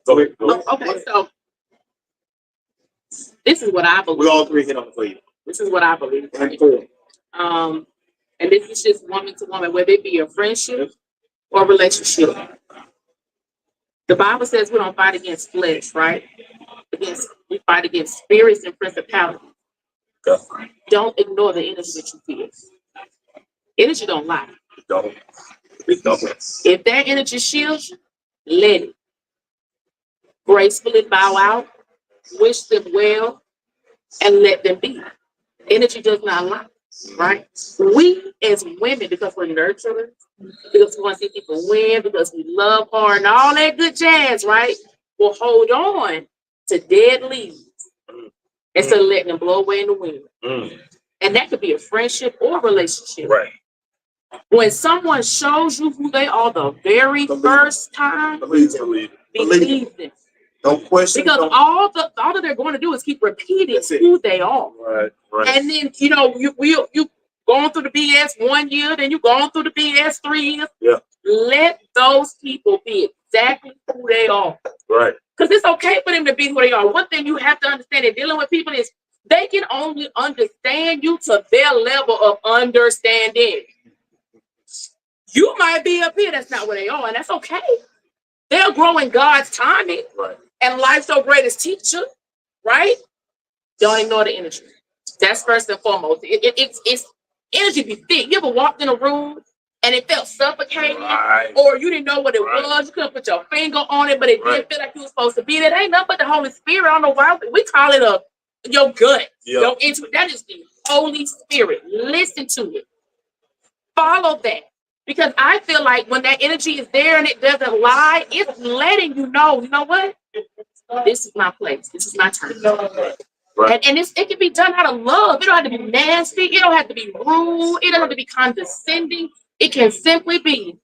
Go ahead. Go ahead. okay, so this is what I believe. We all three hit on it for you. This is what I believe. And four. And this is just woman to woman, whether it be a friendship or relationship. The Bible says we don't fight against flesh, right? We fight against spirits and principalities. Okay. Don't ignore the energy that you feel. Energy don't lie. Don't. It don't. If that energy shields you, let it. Gracefully bow out, wish them well, and let them be. Energy does not lie, right? We as women, because we're nurturers, because we want to see people win, because we love hard and all that good jazz, right? Will hold on to dead leaves instead of letting them blow away in the wind. And that could be a friendship or a relationship. Right. When someone shows you who they are the very first time, Believe believe them. Don't question. Because all that they're going to do is keep repeating who they are. Right. Right. And then you going through the BS 1 year, then you going through the BS 3 years. Yeah. Let those people be exactly who they are. Right. Because it's okay for them to be who they are. One thing you have to understand in dealing with people is they can only understand you to their level of understanding. You might be up here, that's not where they are, and that's okay. They'll grow in God's timing. Right. And life's your greatest teacher, right? Don't ignore the energy. That's first and foremost. It's energy be thick. You ever walked in a room and it felt suffocating, Right. or you didn't know what it Right. was? You couldn't put your finger on it, but it Right. didn't feel like you were supposed to be there. That ain't nothing but the Holy Spirit. I don't know why we call it your gut. Yeah. Your intuition. That is the Holy Spirit. Listen to it. Follow that. Because I feel like when that energy is there and it doesn't lie, it's letting you know what? This is my place. This is my turn. Right. And it can be done out of love. It don't have to be nasty. It don't have to be rude. It don't have to be condescending. It can simply be,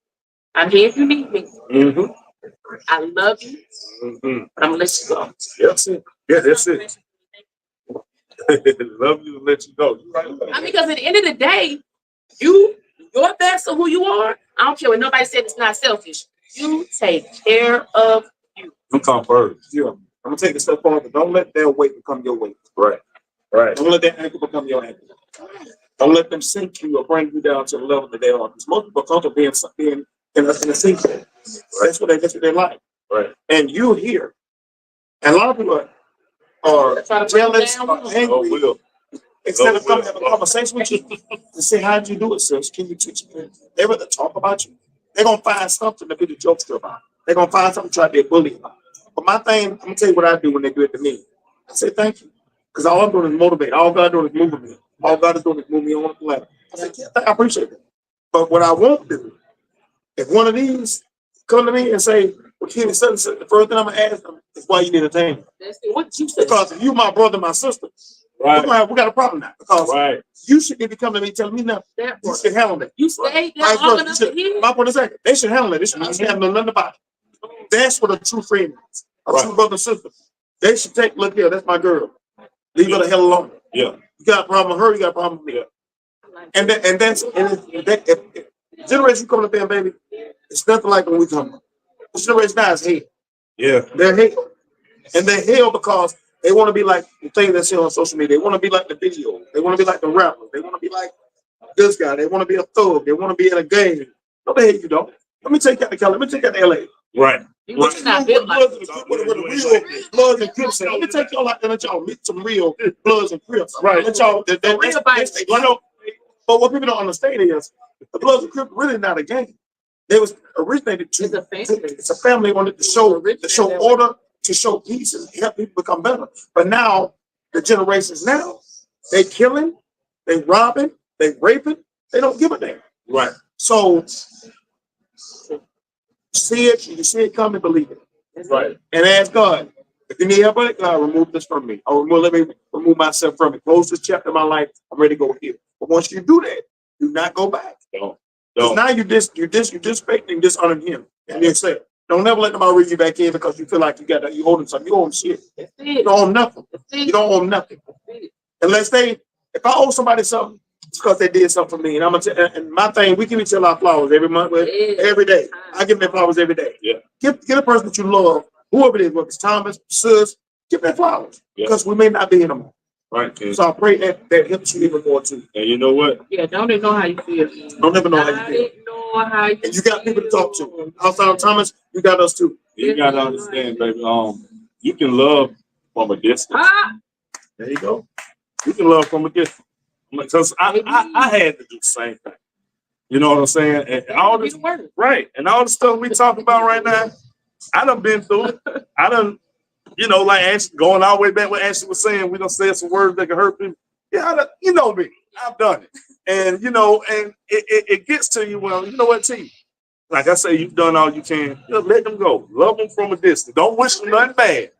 I'm here if you need me. Mm-hmm. I love you. Mm-hmm. But I'm going to let you go. That's it. Yeah, that's it. Love you and let you go. You right. I mean, because at the end of the day, your best of who you are, I don't care what nobody said, it's not selfish. You take care of you. You come first. Yeah. I'm gonna take a step forward, but don't let their weight become your weight. Right. Right. Don't let their ankle become your ankle. Don't let them sink you or bring you down to the level that they are. Because most people come to being in a sink. That's what they like. Right. And you here. And a lot of people are jealous or Oh, angry. Will. Instead of coming have a conversation with you to say, how'd you do it, sis? Can you teach me? They rather talk about you. They're gonna find something to be the jokester about. They're gonna find something to try to be a bully about. But my thing, I'm gonna tell you what I do when they do it to me. I say thank you. Because all I'm doing is motivate. All God is doing is moving me. All God is doing is move me on the ladder. I say, yeah, I appreciate it. But what I won't do, if one of these come to me and say, well, Kenny, the first thing I'm gonna ask them is why you entertain me. What you say? Because if you my brother, my sister, Right. we got a problem now. Because Right. you shouldn't be coming to me telling me nothing. That You part. should handle it. You stayed there Vice long versa. enough to hear. My point is that they should handle it. They should handle nothing about it. That's what a true friend is. A true brother and sister. They should take, look here, that's my girl. Leave her the hell alone. Yeah. You got a problem with her, you got a problem with me. If generation coming up there, baby, it's nothing like when we come up. This generation now is hell. Yeah. They're hell. And they're hell because they want to be like the thing that's here on social media. They want to be like the videos. They want to be like the rappers. They want to be like this guy. They want to be a thug. They want to be in a gang. No, the hell you don't. Let me take you out to Cali. Let me take you out to LA. Right. You not built like Bloods and Bloods and Crips. Let me take y'all out there and let y'all meet some real Bloods and Crips. Right. Let y'all. real bikes. You know, but what people don't understand is the Bloods and Crips really not a gang. They was originated to. It's a family. It's a family wanted to show order, to show peace, and help people become better. But now the generations now, they killing, they robbing, they raping. They don't give a damn. Right. So see it, you see it coming, believe it. Right. And ask God, if you need help with it, God, remove this from me. Or let me remove myself from it. Close this chapter of my life. I'm ready to go here. But once you do that, do not go back. Don't. Because now you disrespecting and dishonoring him. And you say, don't ever let nobody read you back in because you feel like you holding something. You own shit. You don't own nothing. You don't own nothing. Unless if I owe somebody something, it's because they did something for me. And and my thing, we give each other our flowers every month, every day. I give them flowers every day. Yeah. Get a person that you love, whoever it is, whether it's Thomas, Sis, give them flowers. Yeah. Because we may not be in them. Right. So I pray that helps you even more too. And you know what? Yeah, don't even know how you feel. Don't even know how you feel. Know how you And you got people to talk to. Outside of Thomas, you got us too. You gotta understand, baby. You can love from a distance. There you go. You can love from a distance. Because I had to do the same thing. You know what I'm saying? And all this, right? And all the stuff we talking about right now, I done been through it. I done, like Ashley, going all the way back what Ashley was saying, we done said some words that can hurt people. Yeah, you know me. I've done it. And, and it gets to you. Well, you know what, T? Like I say, you've done all you can. Let them go. Love them from a distance. Don't wish them nothing bad.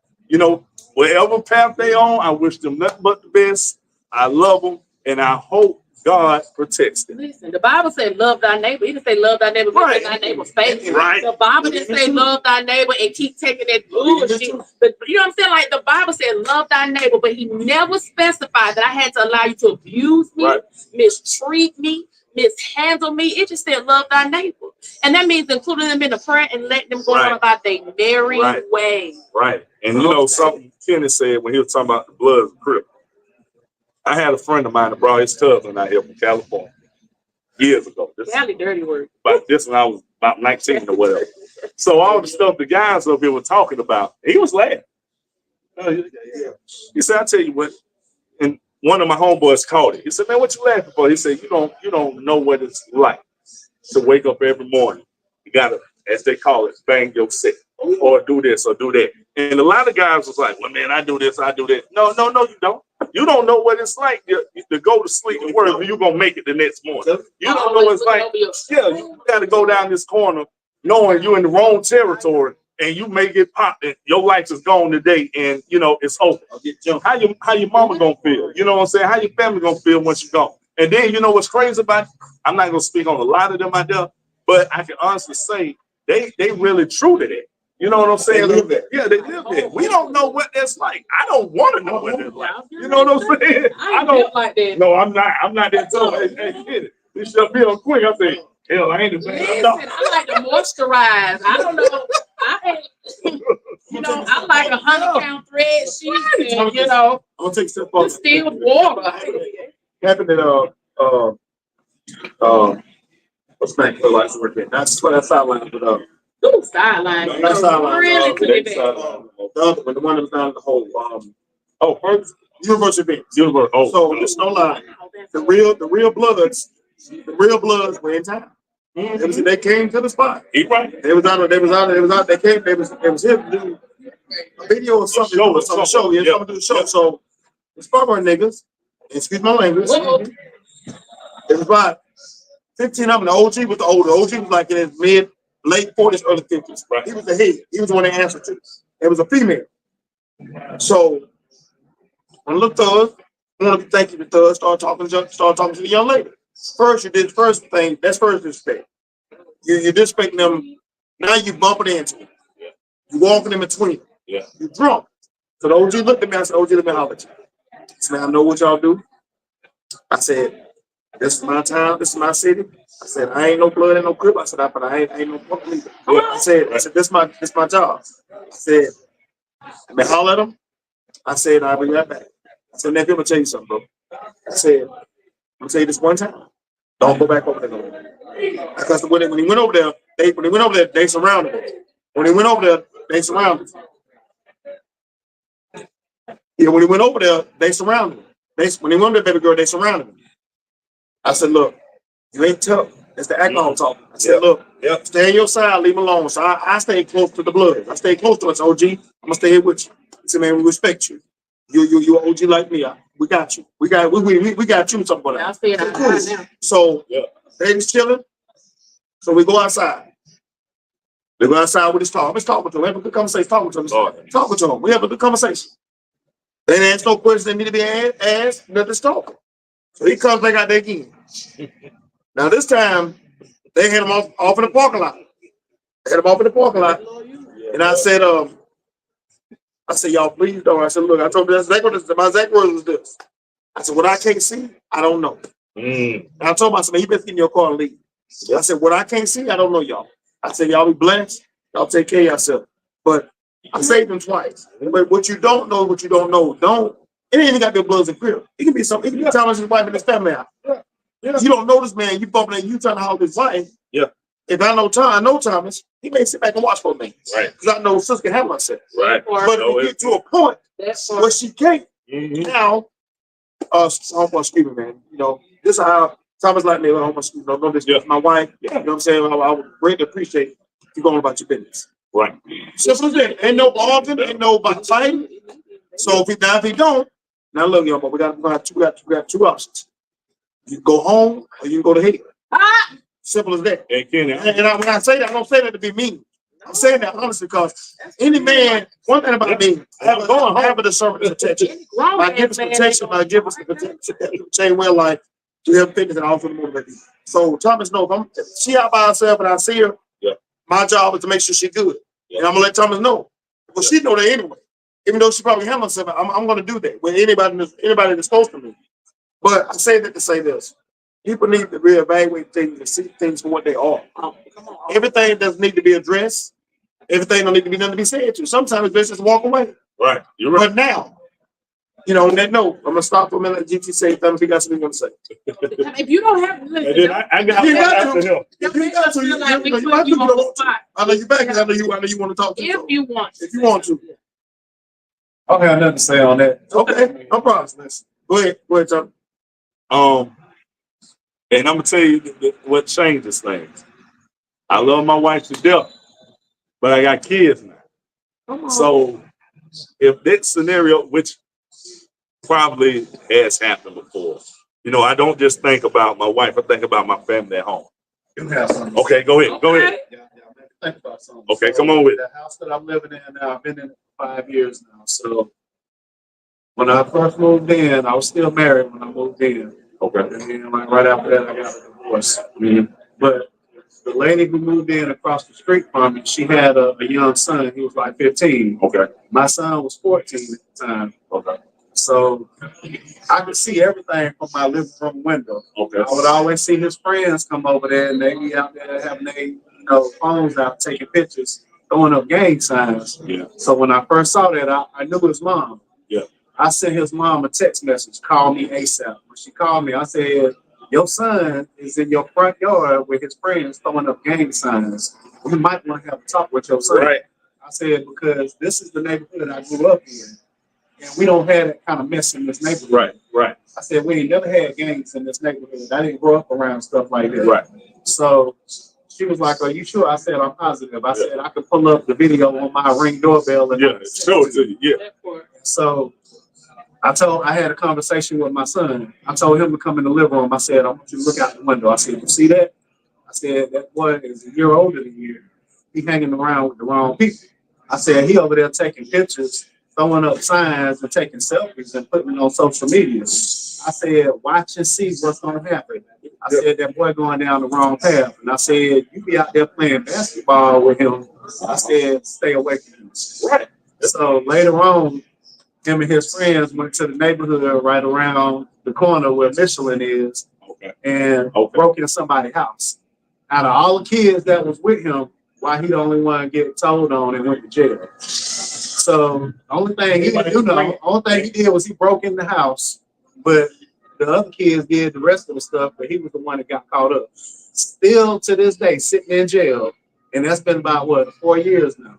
Whatever path they on, I wish them nothing but the best. I love them, and I hope God protects them. Listen, the Bible said love thy neighbor. It didn't say love thy neighbor, Right. thy neighbor's face. Right. The Bible didn't say love thy neighbor and keep taking that bullshit. But you know what I'm saying? Like the Bible said love thy neighbor, but he never specified that I had to allow you to abuse me, Right. mistreat me, mishandle me. It just said love thy neighbor. And that means including them in the prayer and letting them go on about their merry way. Right. And something Kenny said when he was talking about the blood of the Crip. I had a friend of mine that brought his cousin out here from California years ago. Cali dirty word. But this when I was about 19 or whatever. So all the stuff the guys up here were talking about, he was laughing. He said, I tell you what, and one of my homeboys called it. He said, man, what you laughing for? He said, you don't know what it's like to wake up every morning. You gotta, as they call it, bang your set. Or do this or do that. And a lot of guys was like, well, man, I do this, I do that. No, you don't. You don't know what it's like to go to sleep and worry if you're going to make it the next morning. You don't know what it's like. Yeah, you got to go down this corner knowing you're in the wrong territory and you may get popped and your life is gone today and, it's over. How your mama going to feel? You know what I'm saying? How your family going to feel once you're gone? And then, what's crazy about it? I'm not going to speak on a lot of them out there, but I can honestly say they really true to that. You know what I'm saying? They live there. We don't know what that's like. I don't want to know what that's like. You know what I'm saying? I don't like that. No, I'm not. I'm not that tall. Hey, get it. This shut me on quick. I say, hell, I ain't the man. Listen, I like to moisturize. I don't know. I like 100-pound thread sheets and, I'm gonna take a step forward. distilled water. Happened at what's the name? Like working. That's what that sideline, but Ooh, sideline. That sideline. Really took it back. The other one, the one that was down in the hole. First University of Phoenix. Oh, So it's no lie. The real bloods were in town. They came to the spot. He right. They was out. They came. They was here to do a video or something. Some show. Yeah, something to do the show. So the Scarborough niggas, excuse my language, it was about 15 of them. The OG was the older. The OG was like in his late 40s, early 50s. Right. He was the head. He was the one they answered to. It was a female. So when I looked at us, I wanted to thank you to Thug, start talking to the young lady. First thing, that's first respect. You're disrespecting them. Now you bumping into them. You walking in between them. Yeah. You drunk. So the OG looked at me. I said, OG, let me holler at you. I said, I know what y'all do. I said, this is my town. This is my city. I said, I ain't no blood and no crib. I said, but I ain't no punk leader. I said, this my job. I said, let me holler at them. I said, I'll be right back. I said, nephew, I'm gonna tell you something, bro. I said, I'm gonna tell you this one time. Don't go back over there no more. Because when he went over there, they surrounded him. When he went over there, they surrounded him. Yeah, when he went over there, they surrounded him. When he went over there, baby girl, they surrounded him. I said, look, you ain't tough. That's the alcohol talking. I said, look, stay on your side, leave him alone. So I stayed close to the blood. I stayed close to us, OG. I'm gonna stay here with you. He said, man, we respect you. You OG like me. We got you. We got you something about that. I'll stay outside now. So they was chilling. So we go outside. We go outside with his talk. Let's talk with him. We have a good conversation. Talk with him. Talk to him. We have a good conversation. They didn't ask no questions that need to be asked. Nothing's talking. So he comes back out there again. Now this time they had him off in the parking lot. And I said, y'all please don't. I said, look, I told him my exact words was this. I said, what I can't see, I don't know. And I told him, I said, man, you better get in your car and leave. I said, what I can't see, I don't know, y'all. I said, y'all be blessed. Y'all take care of yourself. But I saved him twice. But what you don't know, it ain't even got to be Bloods and Crips. It can be something. It can be Thomas' wife and his family out. You don't know this man. You bumping and you trying to hold his wife. Yeah. If I know Thomas, he may sit back and watch for me. Right. Because I know sister can handle herself. Right. But if you get to a point where she can't, now, excuse me, man. You know, this is how Thomas like me. No, this is my wife. You know what I'm saying? I would greatly appreciate you going about your business. Right. Simple as that. Ain't no arguing, ain't no fighting. So if he don't, now look, y'all, but we got two options. You can go home or you can go to hell. Simple as that. Hey, Kenny, When I say that, I don't say that to be mean. I'm saying that honestly because any man, one thing about me, I have a discernment of protection. I give us protection, I give us the protection, chain well life to help fitness and also to motivate people. So Thomas knows if she out by herself and I see her, my job is to make sure she's good. And I'm gonna let Thomas know. Well, she know that anyway. Even though she probably handles herself, I'm gonna do that with anybody that's close to me. But I say that to say this. People need to reevaluate things and see things for what they are. Everything doesn't need to be addressed. Everything don't need to be nothing to be said to. Sometimes it's best just walk away. Right. You're right. But now, on that note, I'm gonna stop for a minute. GT say something. If you got something you want to say. If you don't have, I got You got after him. If you got to, you have to. I know you back. I know you want to talk to me. If you want to. I don't have nothing to say on that. Okay, no problem. Go ahead, Tom. And I'm gonna tell you what changes things. I love my wife to death, but I got kids now. So if that scenario, which probably has happened before, I don't just think about my wife. I think about my family at home. Okay, go ahead. Go ahead. Think about something. Okay, come on with the house that I'm living in now. I've been in it for 5 years now. So when I first moved in, I was still married when I moved in. Okay. And then right after that, I got a divorce. But the lady who moved in across the street from me, she had a young son. He was like 15. Okay. My son was 14 at the time. Okay. So I could see everything from my living room window. Okay. I would always see his friends come over there and they be out there having their phones out, taking pictures, throwing up gang signs. Yeah. So when I first saw that, I knew his mom. Yeah. I sent his mom a text message, call me ASAP. When she called me, I said, your son is in your front yard with his friends throwing up gang signs. You might want to have a talk with your son. Right. I said, because this is the neighborhood I grew up in. And we don't have that kind of mess in this neighborhood. Right, right. I said, we ain't never had gangs in this neighborhood. I didn't grow up around stuff like that. Right. So she was like, are you sure? I said, I'm positive. I said, I could pull up the video on my Ring doorbell. And show it to you. Yeah. So I had a conversation with my son. I told him to come in the living room. I said, I want you to look out the window. I said, you see that? I said, that boy is a year older than you. He hanging around with the wrong people. I said, he over there taking pictures, throwing up signs and taking selfies and putting it on social media. I said, watch and see what's going to happen. I said, that boy going down the wrong path. And I said, you be out there playing basketball with him. I said, stay away from him. Right. So later on, him and his friends went to the neighborhood right around the corner where Michelin is and broke into somebody's house. Out of all the kids that was with him, why he the only one get told on and went to jail. So the only thing he did was he broke in the house, but The other kids did the rest of the stuff, but he was the one that got caught up. Still to this day, sitting in jail, and that's been about what 4 years now.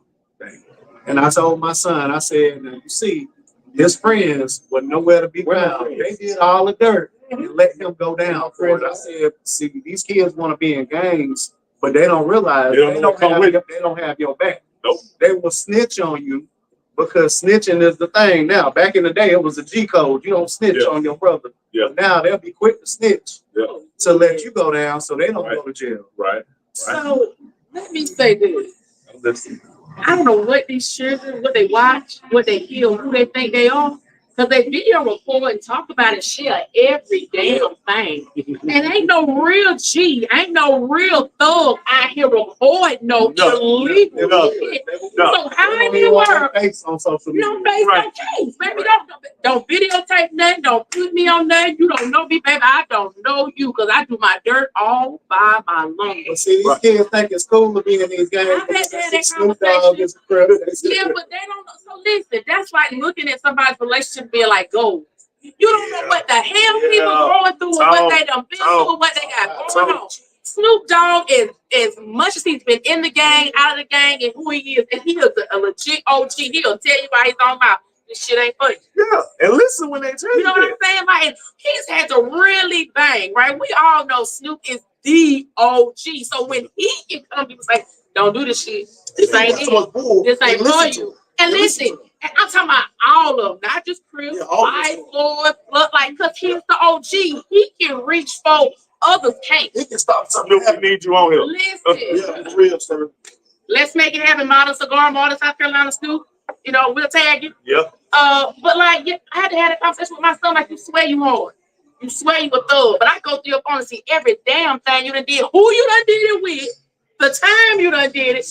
And I told my son, I said, now you see, his friends were nowhere to be found. They did all the dirt and let him go down for it. I said, see, these kids want to be in gangs, but they don't realize they don't have your back. Nope. They will snitch on you because snitching is the thing now. Back in the day, it was a G code. You don't snitch on your brother. Yeah. Now they'll be quick to snitch to let you go down so they don't go to jail. Right. So let me say this. Listen. I don't know what these children, what they watch, what they hear, who they think they are. Because they video record and talk about it, share every damn thing. And ain't no real G, ain't no real thug out here recording no illegal shit. So how in the world, On social media. you don't base no case, baby. Don't videotape nothing, don't put me on nothing. You don't know me, baby. I don't know you because I do my dirt all by my lungs. But see, these kids think it's cool to be in these games. I bet they had that Snoop Dogg is a crib. Yeah, but they don't know. So listen, that's like looking at somebody's relationship being like gold. You don't know what the hell people going through and what they done been through and what they got going on. Snoop Dogg is as much as he's been in the gang, out of the gang, and who he is, and he is a legit OG. He'll tell you by his own mouth, this shit ain't for you. Yeah, and listen when they tell you You know what I'm saying? Like, he's had to really bang, right? We all know Snoop is the OG. So when he can come, people say, don't do this shit. This ain't it. This ain't for you. And listen, and I'm talking about all of them, not just Chris, Ice Lord, but like, because he's the OG. He can reach for others can't. He can stop something. Snoop, we need you on here. Listen, It's real, sir. let's make it happen. Model Cigar, Model South Carolina Snoop. You know, we'll tag you. Yeah. But like, yeah, I had to have a conversation with my son. Like, you swear you hard. You swear you a thug. But I go through your phone and see every damn thing you done did. Who you done did it with. The time you done did it.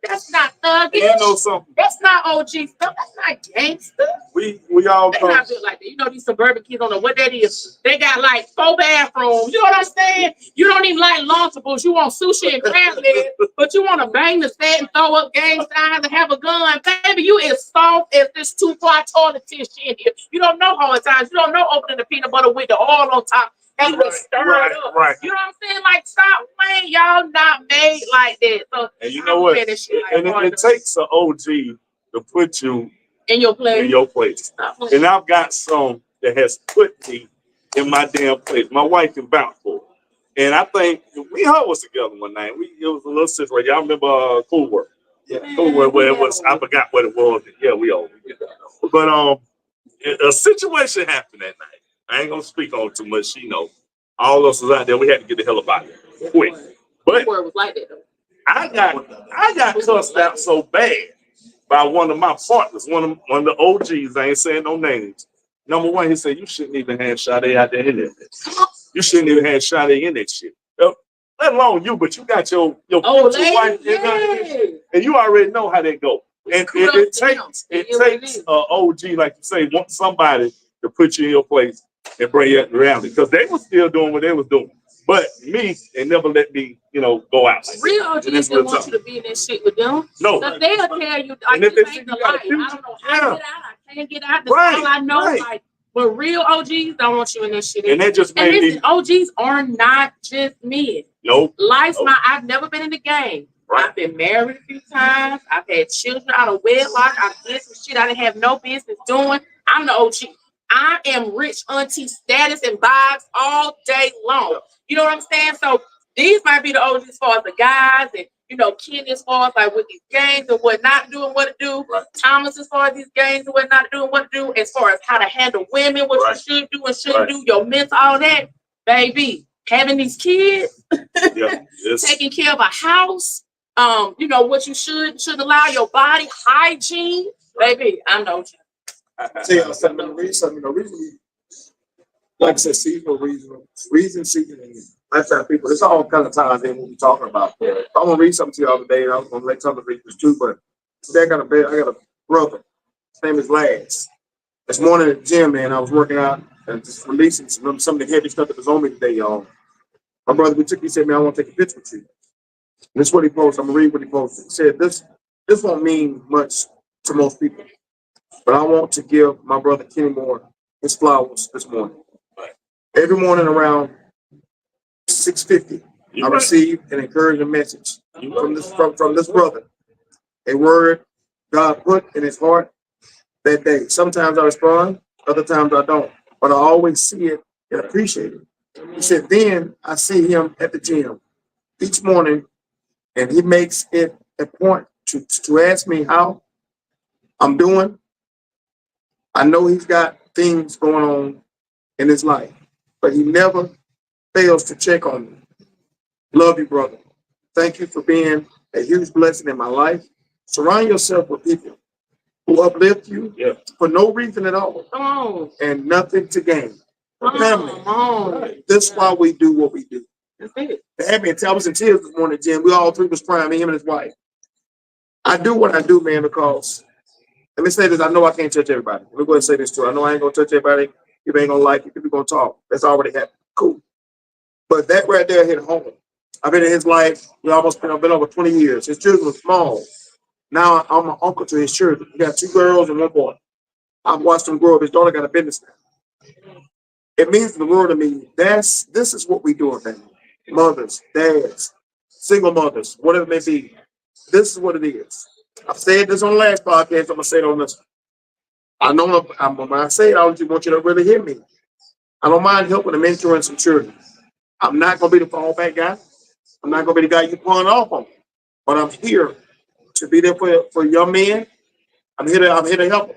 That's not thuggish. You know something? That's not OG stuff. That's not gangster. We all They come. not built like that. You know, these suburban kids don't know what that is. They got like 4 bathrooms. You know what I'm saying? You don't even like Lunchables. You want sushi and crab legs, but you want to bang the set and throw up gang signs and have a gun. Baby, you as soft as this 2-ply toilet tissue in here. You don't know hard times. You don't know opening the peanut butter with the oil on top. And you stir it up. Right. You know what I'm saying? Like, stop playing. Y'all not made like that. So, And you know what? And it takes an OG to put you in your place. In your place. And I've got some that has put me in my damn place. My wife can vouch for it. And I think we all was together one night. It was a little situation. Y'all remember Cool Work? Yeah, Cool Work, where it was, I forgot what it was. Yeah, we all. But a situation happened that night. I ain't gonna speak on it too much. You know, all of us was out there. We had to get the hell up out of there quick. But was like that, though. I got cussed out so bad by one of my partners, one of the OGs. I ain't saying no names. Number one, he said, "You shouldn't even have Sade out there in there. You shouldn't even have Sade in that shit. Let alone you, but you got your future wife and you already know how that go. And it takes an OG, like you say, want somebody to put you in your place and bring you around it, because they were still doing what they was doing. But me, they never let me, go out. Like real OGs didn't want you to be in that shit with them. No. Because they'll tell you, like, this ain't the life. I don't know how to get out. I can't get out. That's all I know. Right. Like, but real OGs don't want you in that shit. And that just made and listen, OGs are not just men. Nope. I've never been in the game. Right. I've been married a few times. I've had children out of wedlock. I've did some shit I didn't have no business doing. I'm the OG. I am rich auntie status and vibes all day long. You know what I'm saying? So these might be the OGs as far as the guys, and Kenny as far as like with these games and what not to do and what to do. Right. Thomas as far as these games and what not to do and what to do, as far as how to handle women, what you should do and shouldn't do, your mental, all that. Baby, having these kids, taking care of a house, what you should allow your body, hygiene. Baby, I know. See, the reason, like I said, seasonal reason seeking, and lifestyle people, there's all kind of times in what we're talking about. I'm gonna read something to you the other day, and I was gonna let somebody read this too, but today I got a brother. His name is Lads. This morning at the gym, man, I was working out and just releasing some of the heavy stuff that was on me today, y'all. My brother, he said, man, I want to take a picture with you. And this is what he posted. I'm gonna read what he posted. He said, this won't mean much to most people, but I want to give my brother Kenny Moore his flowers this morning. Every morning around 6:50, I receive an encouraging message from this brother. A word God put in his heart that day. Sometimes I respond, other times I don't. But I always see it and appreciate it. He said, then I see him at the gym each morning, and he makes it a point to ask me how I'm doing. I know he's got things going on in his life, but he never fails to check on me. Love you, brother. Thank you for being a huge blessing in my life. Surround yourself with people who uplift you for no reason at all Come on. and nothing to gain. Family. Come on. This is why we do what we do. That's it. They had me, I was in tears this morning, Jim. We all three was crying, me, him, and his wife. I do what I do, man, because let me say this. I know I can't touch everybody. Let me go ahead and say this too. I know I ain't gonna touch everybody. People ain't gonna like it. People gonna talk. That's already happened. Cool. But that right there hit home. I've been in his life. I've been over 20 years. His children were small. Now I'm an uncle to his children. He got 2 girls and 1 boy. I've watched him grow up. His daughter got a business now. It means the world to me. This is what we do, family. Mothers, dads, single mothers, whatever it may be. This is what it is. I've said this on the last podcast. I'm gonna say it on this one. I know when I say it, I just want you to really hear me. I don't mind helping and mentoring some children. I'm not gonna be the fallback guy. I'm not gonna be the guy you pawn off on. But I'm here to be there for young men. I'm here to help them.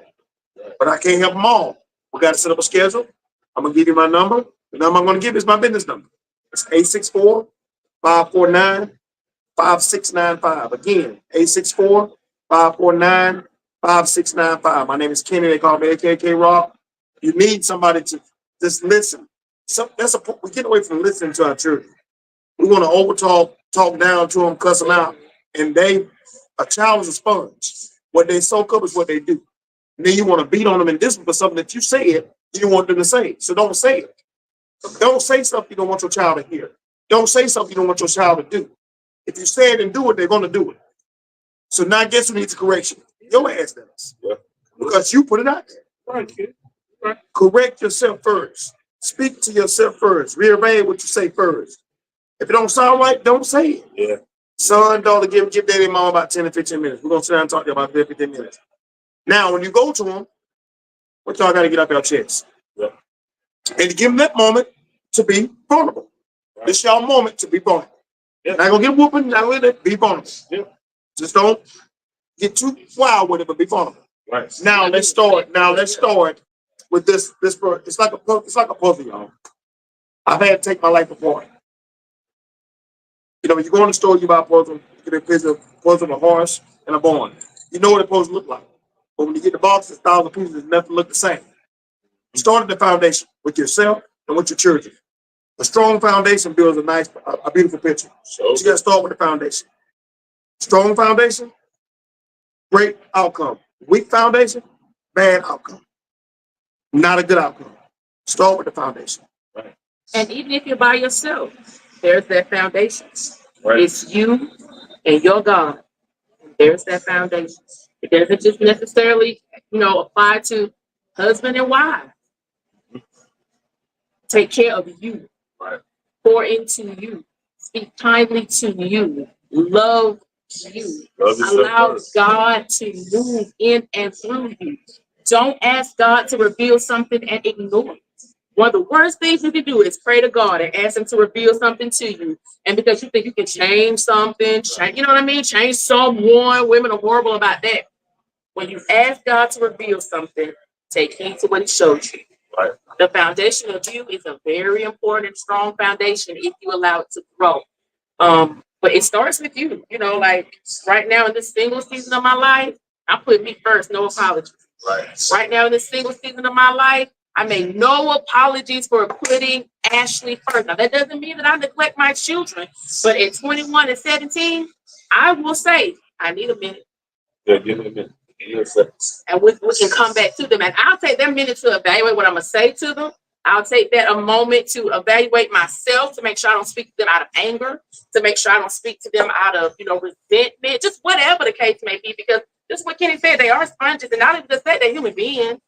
But I can't help them all. We got to set up a schedule. I'm gonna give you my number. The number I'm gonna give is my business number. It's 864-549-5695. Again, 864-549-5695. My name is Kenny. They call me AKK Rock. You need somebody to just listen. We get away from listening to our children. We want to overtalk, talk down to them, cuss them out, and a child is a sponge. What they soak up is what they do. And then you want to beat on them and discipline for something that you said you want them to say. So don't say it. Don't say something you don't want your child to hear. Don't say something you don't want your child to do. If you say it and do it, they're going to do it. So now guess who needs a correction? Your ass does. Yeah. Because you put it out there. Right, kid. Right. Correct yourself first. Speak to yourself first. Rearrange what you say first. If it don't sound right, don't say it. Yeah. Son, daughter, give daddy and mom about 10 to 15 minutes. We're going to sit down and talk to you about 10 to 15 minutes. Now, when you go to them, what y'all got to get up your chest? Yeah. And to give them that moment to be vulnerable. Right. This y'all moment to be vulnerable. Yeah. Not going to get whooping, not going to be vulnerable. Yeah. Just don't get too wild with it, but be vulnerable. Right. Now, let's start with this. It's like a puzzle, y'all. I've had to take my life apart. You know, when you go in the store, you buy a puzzle, you get a puzzle of a horse and a barn. You know what a puzzle look like. But when you get the box, it's 1,000 pieces, it never look the same. You start at the foundation with yourself and with your children. A strong foundation builds a beautiful picture. So you got to start with the foundation. Strong foundation, great outcome. Weak foundation, bad outcome. Not a good outcome. Start with the foundation. Right. And even if you're by yourself, there's that foundation. Right. It's you and your God. There's that foundation. It doesn't just necessarily, apply to husband and wife. Take care of you. Right. Pour into you. Speak kindly to you. Love you. Allow God to move in and through you. Don't ask God to reveal something and ignore it. One of the worst things you can do is pray to God and ask him to reveal something to you. And because you think you can change something, change someone, women are horrible about that. When you ask God to reveal something, take heed to what he shows you. Right. The foundation of you is a very important, strong foundation if you allow it to grow. But it starts with you. Like right now in this single season of my life, I put me first, no apologies. Right now in this single season of my life, I make no apologies for putting Ashley first. Now, that doesn't mean that I neglect my children, but at 21 and 17, I will say, I need a minute. Yeah, give me a minute. And we can come back to them. And I'll take that minute to evaluate what I'm going to say to them. I'll take that a moment to evaluate myself, to make sure I don't speak to them out of anger, to make sure I don't speak to them out of, resentment, just whatever the case may be, because just what Kenny said, they are sponges, and not even just that, they're human beings.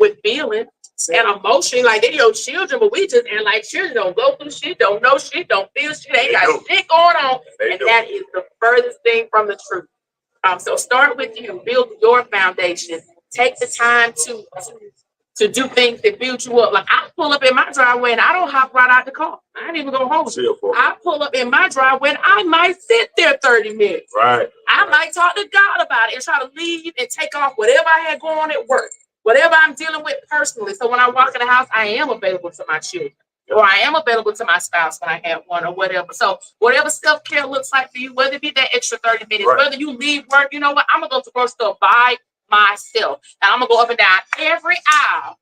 with feelings and emotion. Like they're your children, but we just and like children don't go through shit, don't know shit, don't feel shit, ain't got shit going on. And that is the furthest thing from the truth. So start with you, build your foundation. Take the time to do things that build you up. Like I pull up in my driveway and I don't hop right out the car. I ain't even go home. I pull up in my driveway and I might sit there 30 minutes. Right. I might talk to God about it and try to leave and take off whatever I had going on at work, whatever I'm dealing with personally. So when I walk in the house, I am available to my children, or I am available to my spouse when I have one, or whatever. So whatever self-care looks like for you, whether it be that extra 30 minutes, whether you leave work, you know what? I'm gonna go to the grocery store by myself. And I'm gonna go up and down every aisle.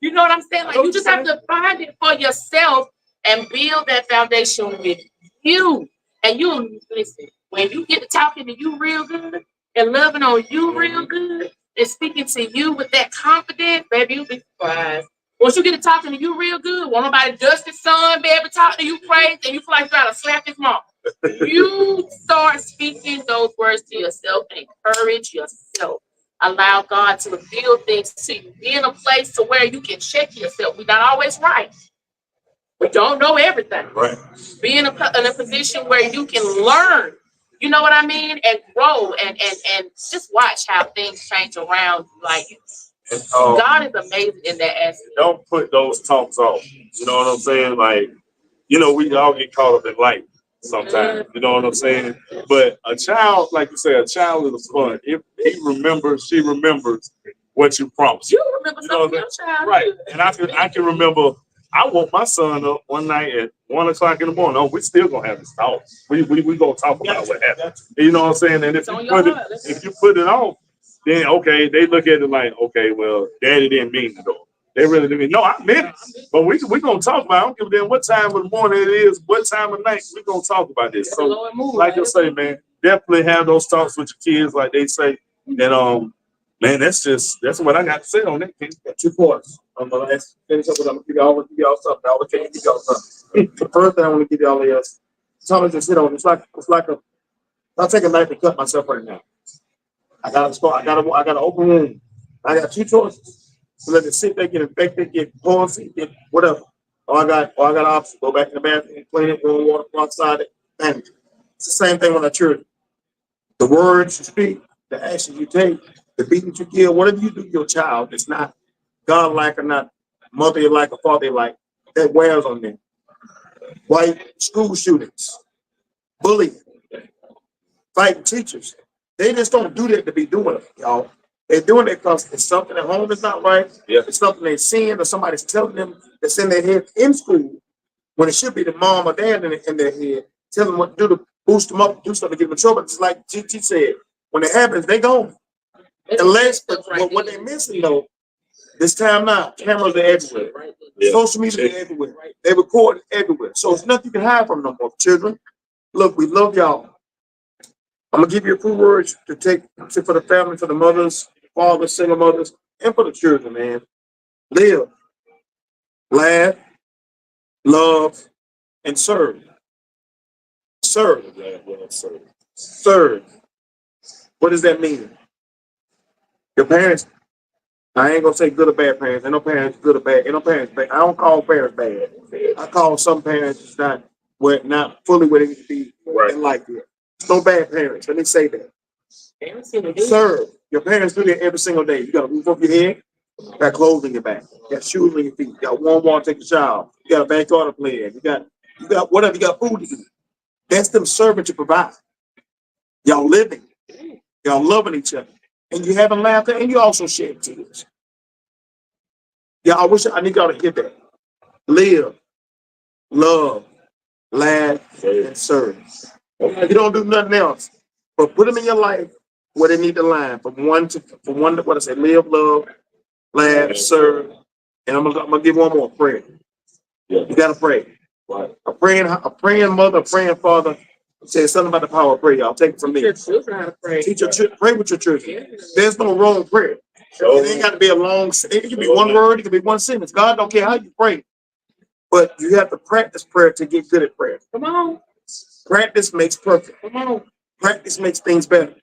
You know what I'm saying? Like you just have to find it for yourself and build that foundation with you. And you listen, when you get to talking to you real good and loving on you real good and speaking to you with that confidence, baby, you'll be surprised. Once you get to talking to you real good, won't nobody dust his son, be able to talk to you crazy, and you feel like you gotta slap his mom. You start speaking those words to yourself and encourage yourself. Allow God to reveal things to you. Be in a place to where you can check yourself. We're not always right. We don't know everything. Right. Be in a position where you can learn, you know what I mean, and grow and just watch how things change around you. Like God is amazing in that aspect. Don't put those talks off. You know what I'm saying? Like, you know, we all get caught up in life sometimes. You know what I'm saying? But a child, like you say, a child is fun. If he remembers, she remembers what you promised. You remember something your child. Right. And I can remember I woke my son up one night at 1 o'clock in the morning. Oh, we still gonna have this talk. We gonna talk about what happened. You know what I'm saying? And if you put it off, then okay, they look at it like, okay, well, daddy didn't mean to go. They really didn't mean. No, I meant it. But we gonna talk about it. I don't give a damn what time of the morning it is, what time of night, we gonna talk about this. So like you say, man, definitely have those talks with your kids, like they say. And man, that's what I got to say on that. Got 2 points. I'm gonna finish up with. I'm gonna give y'all something. I always give y'all something. The first thing I want to give y'all is something to sit on. It's like I'll take a knife and cut myself right now. I got an open wound. I got 2 choices. So let it sit there, get infected, get palsy, get whatever. Or I got options. Go back in the bathroom, clean it, warm water from outside it, and it's the same thing with our children. The words you speak, the actions you take, the beating you give, whatever you do to your child, it's not God-like or not mother-like or father-like. That wears on them. White school shootings, bullying, fighting teachers. They just don't do that to be doing it, y'all. They're doing it because it's something at home that's not right. Yeah. It's something they're seeing or somebody's telling them that's in their head in school when it should be the mom or dad in their head telling them what to do to boost them up, do something to get them in trouble. It's like GT said, when it happens, they gone. Unless, but what they're missing though, this time now, cameras are everywhere. Yeah. Social media is everywhere. They record everywhere. So it's nothing you can hide from no more. Children, look, we love y'all. I'm gonna give you a few words to take for the family, for the mothers, fathers, single mothers, and for the children, man. Live, laugh, love, and serve. Serve. Serve. What does that mean? Your parents, I ain't gonna say good or bad parents. Ain't no parents good or bad. Ain't no parents bad. I don't call parents bad. I call some parents not fully where they need to be in life yet. No bad parents. Let me say that. Serve. Your parents do that every single day. You got a roof over your head. You got clothes on your back. You got shoes on your feet. You got warm water to take a shower. You got a backyard to play in. You got whatever. You got food to eat. That's them serving to provide. Y'all living. Y'all loving each other. And you having laughter and you also shed tears. Yeah, I need y'all to hear that. Live, love, laugh, and serve. You don't do nothing else, but put them in your life where they need to line from one to what I say, live, love, laugh, serve. And I'm gonna give one more prayer. You gotta pray. A praying mother, a praying father says something about the power of prayer. Y'all take it from me. Teach your children, pray with your children. There's no wrong prayer. It ain't got to be a long. It can be one word. It can be one sentence. God don't care how you pray, but you have to practice prayer to get good at prayer. Come on. Practice makes perfect. Come on. Practice makes things better.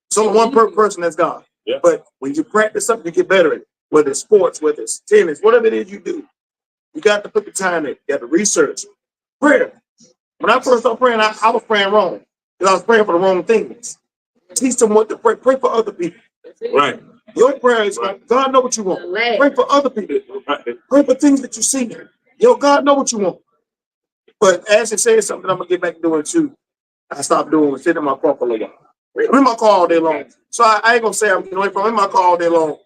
It's only one person, that's God. Yeah. But when you practice something, you get better at it. whether it's sports, whether it's tennis, whatever it is you do, you got to put the time in. You got to research. Prayer. When I first started praying, I was praying wrong because I was praying for the wrong things. Teach them what to pray. Pray for other people. Right. Your prayer is like, God know what you want. Pray for other people. Pray for things that you see. Yo, God know what you want. But as it says something, I'm gonna get back to doing too. I stopped doing was sitting in my car for a little while. I'm in my car all day long. So I ain't gonna say I'm getting away from. I'm in my car all day long.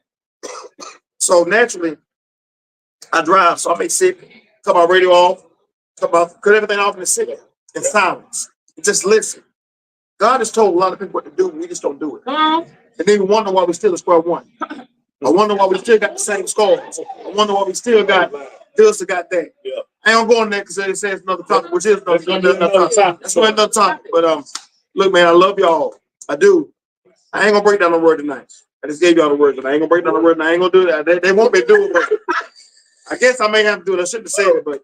So naturally, I drive. So I may sit, cut my radio off, cut everything off and sit in silence. And just listen. God has told a lot of people what to do. We just don't do it. And then we wonder why we still at square one. I wonder why we still got the same scars. I wonder why we still got this or got that. Yeah. I ain't gonna go on there because it says another topic, which is another topic. That's another topic. But look, man, I love y'all. I do. I ain't gonna break down the word tonight. I just gave y'all the word, and I ain't gonna break down the word, and I ain't gonna do that. They want me to do it, but I guess I may have to do it. I shouldn't have said it, but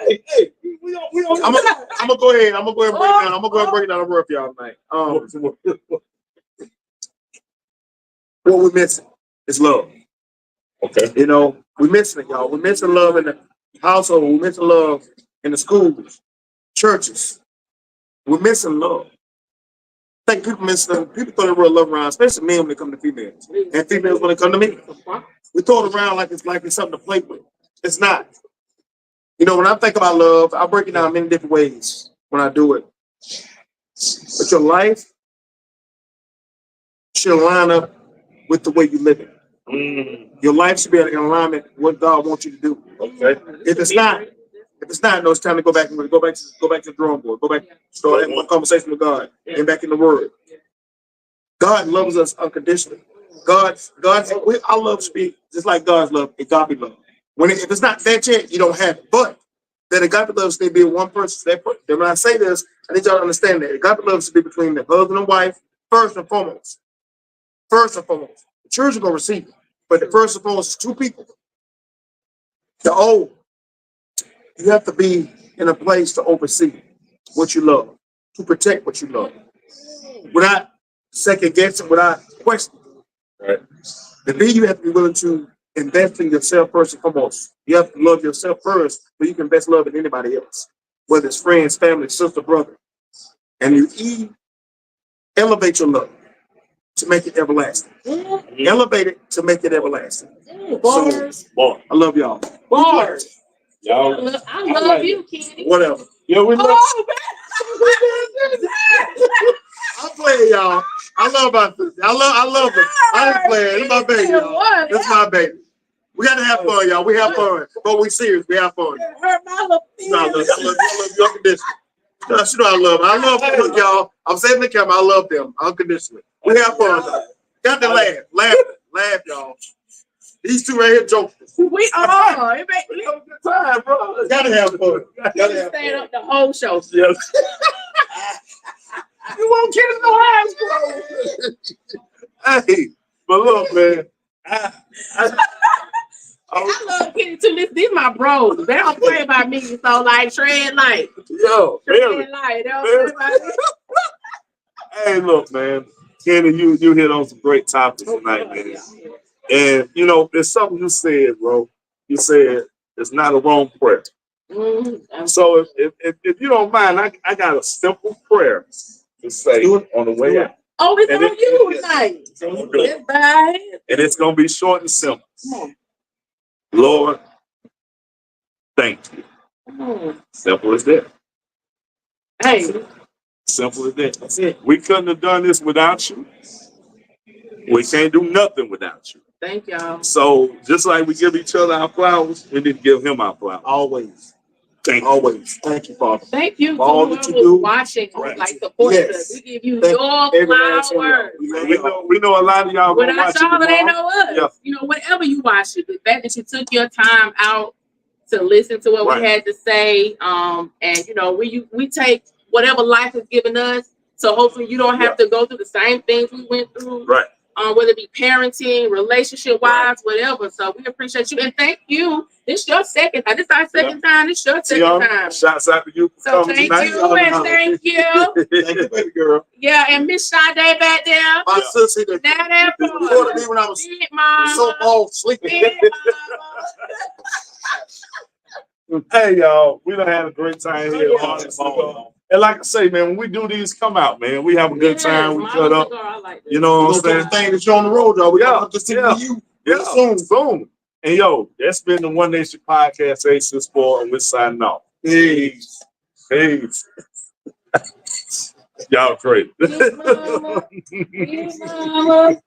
Hey, we don't. I'm gonna go ahead. I'm gonna go ahead and break down. I'm gonna go ahead and break down the word for y'all tonight. What we're missing is love. Okay. You know, we're missing it, y'all. We're missing love in the household. We're missing love in the schools, churches. We're missing love. I think people miss them. People throw the real love around, especially men when they come to females, and females when they come to me. We throw it around like it's something to play with. It's not. You know, when I think about love, I break it down many different ways when I do it. But your life should line up with the way you live it. Your life should be in alignment with what God wants you to do. Okay. If it's not, no, it's time to go back to the drawing board. Go back, start having a conversation with God, get back in the Word. God loves us unconditionally. Our love should be just like God's love, agape love. If it's not that yet, you don't have it. But that agape love should be one person. Then when I say this, I need y'all to understand that agape love should be between the husband and wife first and foremost. First and foremost, the church is gonna receive it, but the first and foremost is two people. You have to be in a place to oversee what you love, to protect what you love, without second guessing, without questioning. Right. The B, you have to be willing to invest in yourself first and foremost. You have to love yourself first, so you can best love in anybody else, whether it's friends, family, sister, brother. And you elevate your love to make it everlasting. Elevate it to make it everlasting. Bars. Boy, I love y'all. Bars. y'all. I love you, Kenny. Whatever. Yeah, we love. Oh, I'm playing, y'all. I love my sister. I love her. I ain't playing. It's my baby, y'all. It's my baby. We got to have fun, y'all. We have fun. But we serious. We have fun. hurt my little I love you unconditionally. You know I love her. I love them, look, y'all. I'm saying the camera. I love them unconditionally. We have fun, though. Got to laugh, y'all. These two right here joking. We are. It make me Time, bro. Gotta have fun. Gotta have stand fun. up the whole show. Yes. You won't kill no eyes, bro. Hey, but look, man. I love Kenny too. These my bros. They don't play about me. So like tread light. Yo, very. Tread light. They don't play about me. Hey, look, man. Kenny, you hit on some great topics tonight, man. And you know, there's something you said, bro. You said it's not a wrong prayer. So if you don't mind, I got a simple prayer to say on the way out. Oh, it's And on you tonight. It's bad. And it's gonna be short and simple. Lord, thank you. Simple as that. Hey, Simple as that. that's it. We couldn't have done this without you. We can't do nothing without you. Thank y'all. So just like we give each other our flowers, we need to give him our flowers. Always. Thank you. Always. Thank you, Father. Thank you For all for that you whoever do. was watching, Right. like supporting Yes. us. We give you Thank your every last one of flowers. y'all. We know a lot of y'all gonna Without watch it y'all, they tomorrow. know us. Yeah. You know, whatever you watch it, the fact that you took your time out to listen to what Right. we had to say, and you know, we take whatever life has given us. So hopefully you don't have to go through the same things we went through. Right. whether it be parenting, relationship wise, whatever. So we appreciate you and thank you. This your second time. This our second time. This your second time. Shouts out to you for So coming thank tonight. you and thank you. Thank you, baby girl. Yeah, and Miss Sade back there. My sister that Now that recorded me when I was Big mama. so old sleeping. Big mama. Hey, y'all, we done had a great time here. Yeah. And like I say, man, when we do these, come out, man. We have a good time. We Yes, cut mama up. cigar, I like this. You know what I'm saying? Thing that you're on the road, y'all. We got to see Yeah. you. Yeah, soon. And yo, that's been the One Nation Podcast, A64, and we're signing off. Peace. Y'all crazy. Big mama. Big mama.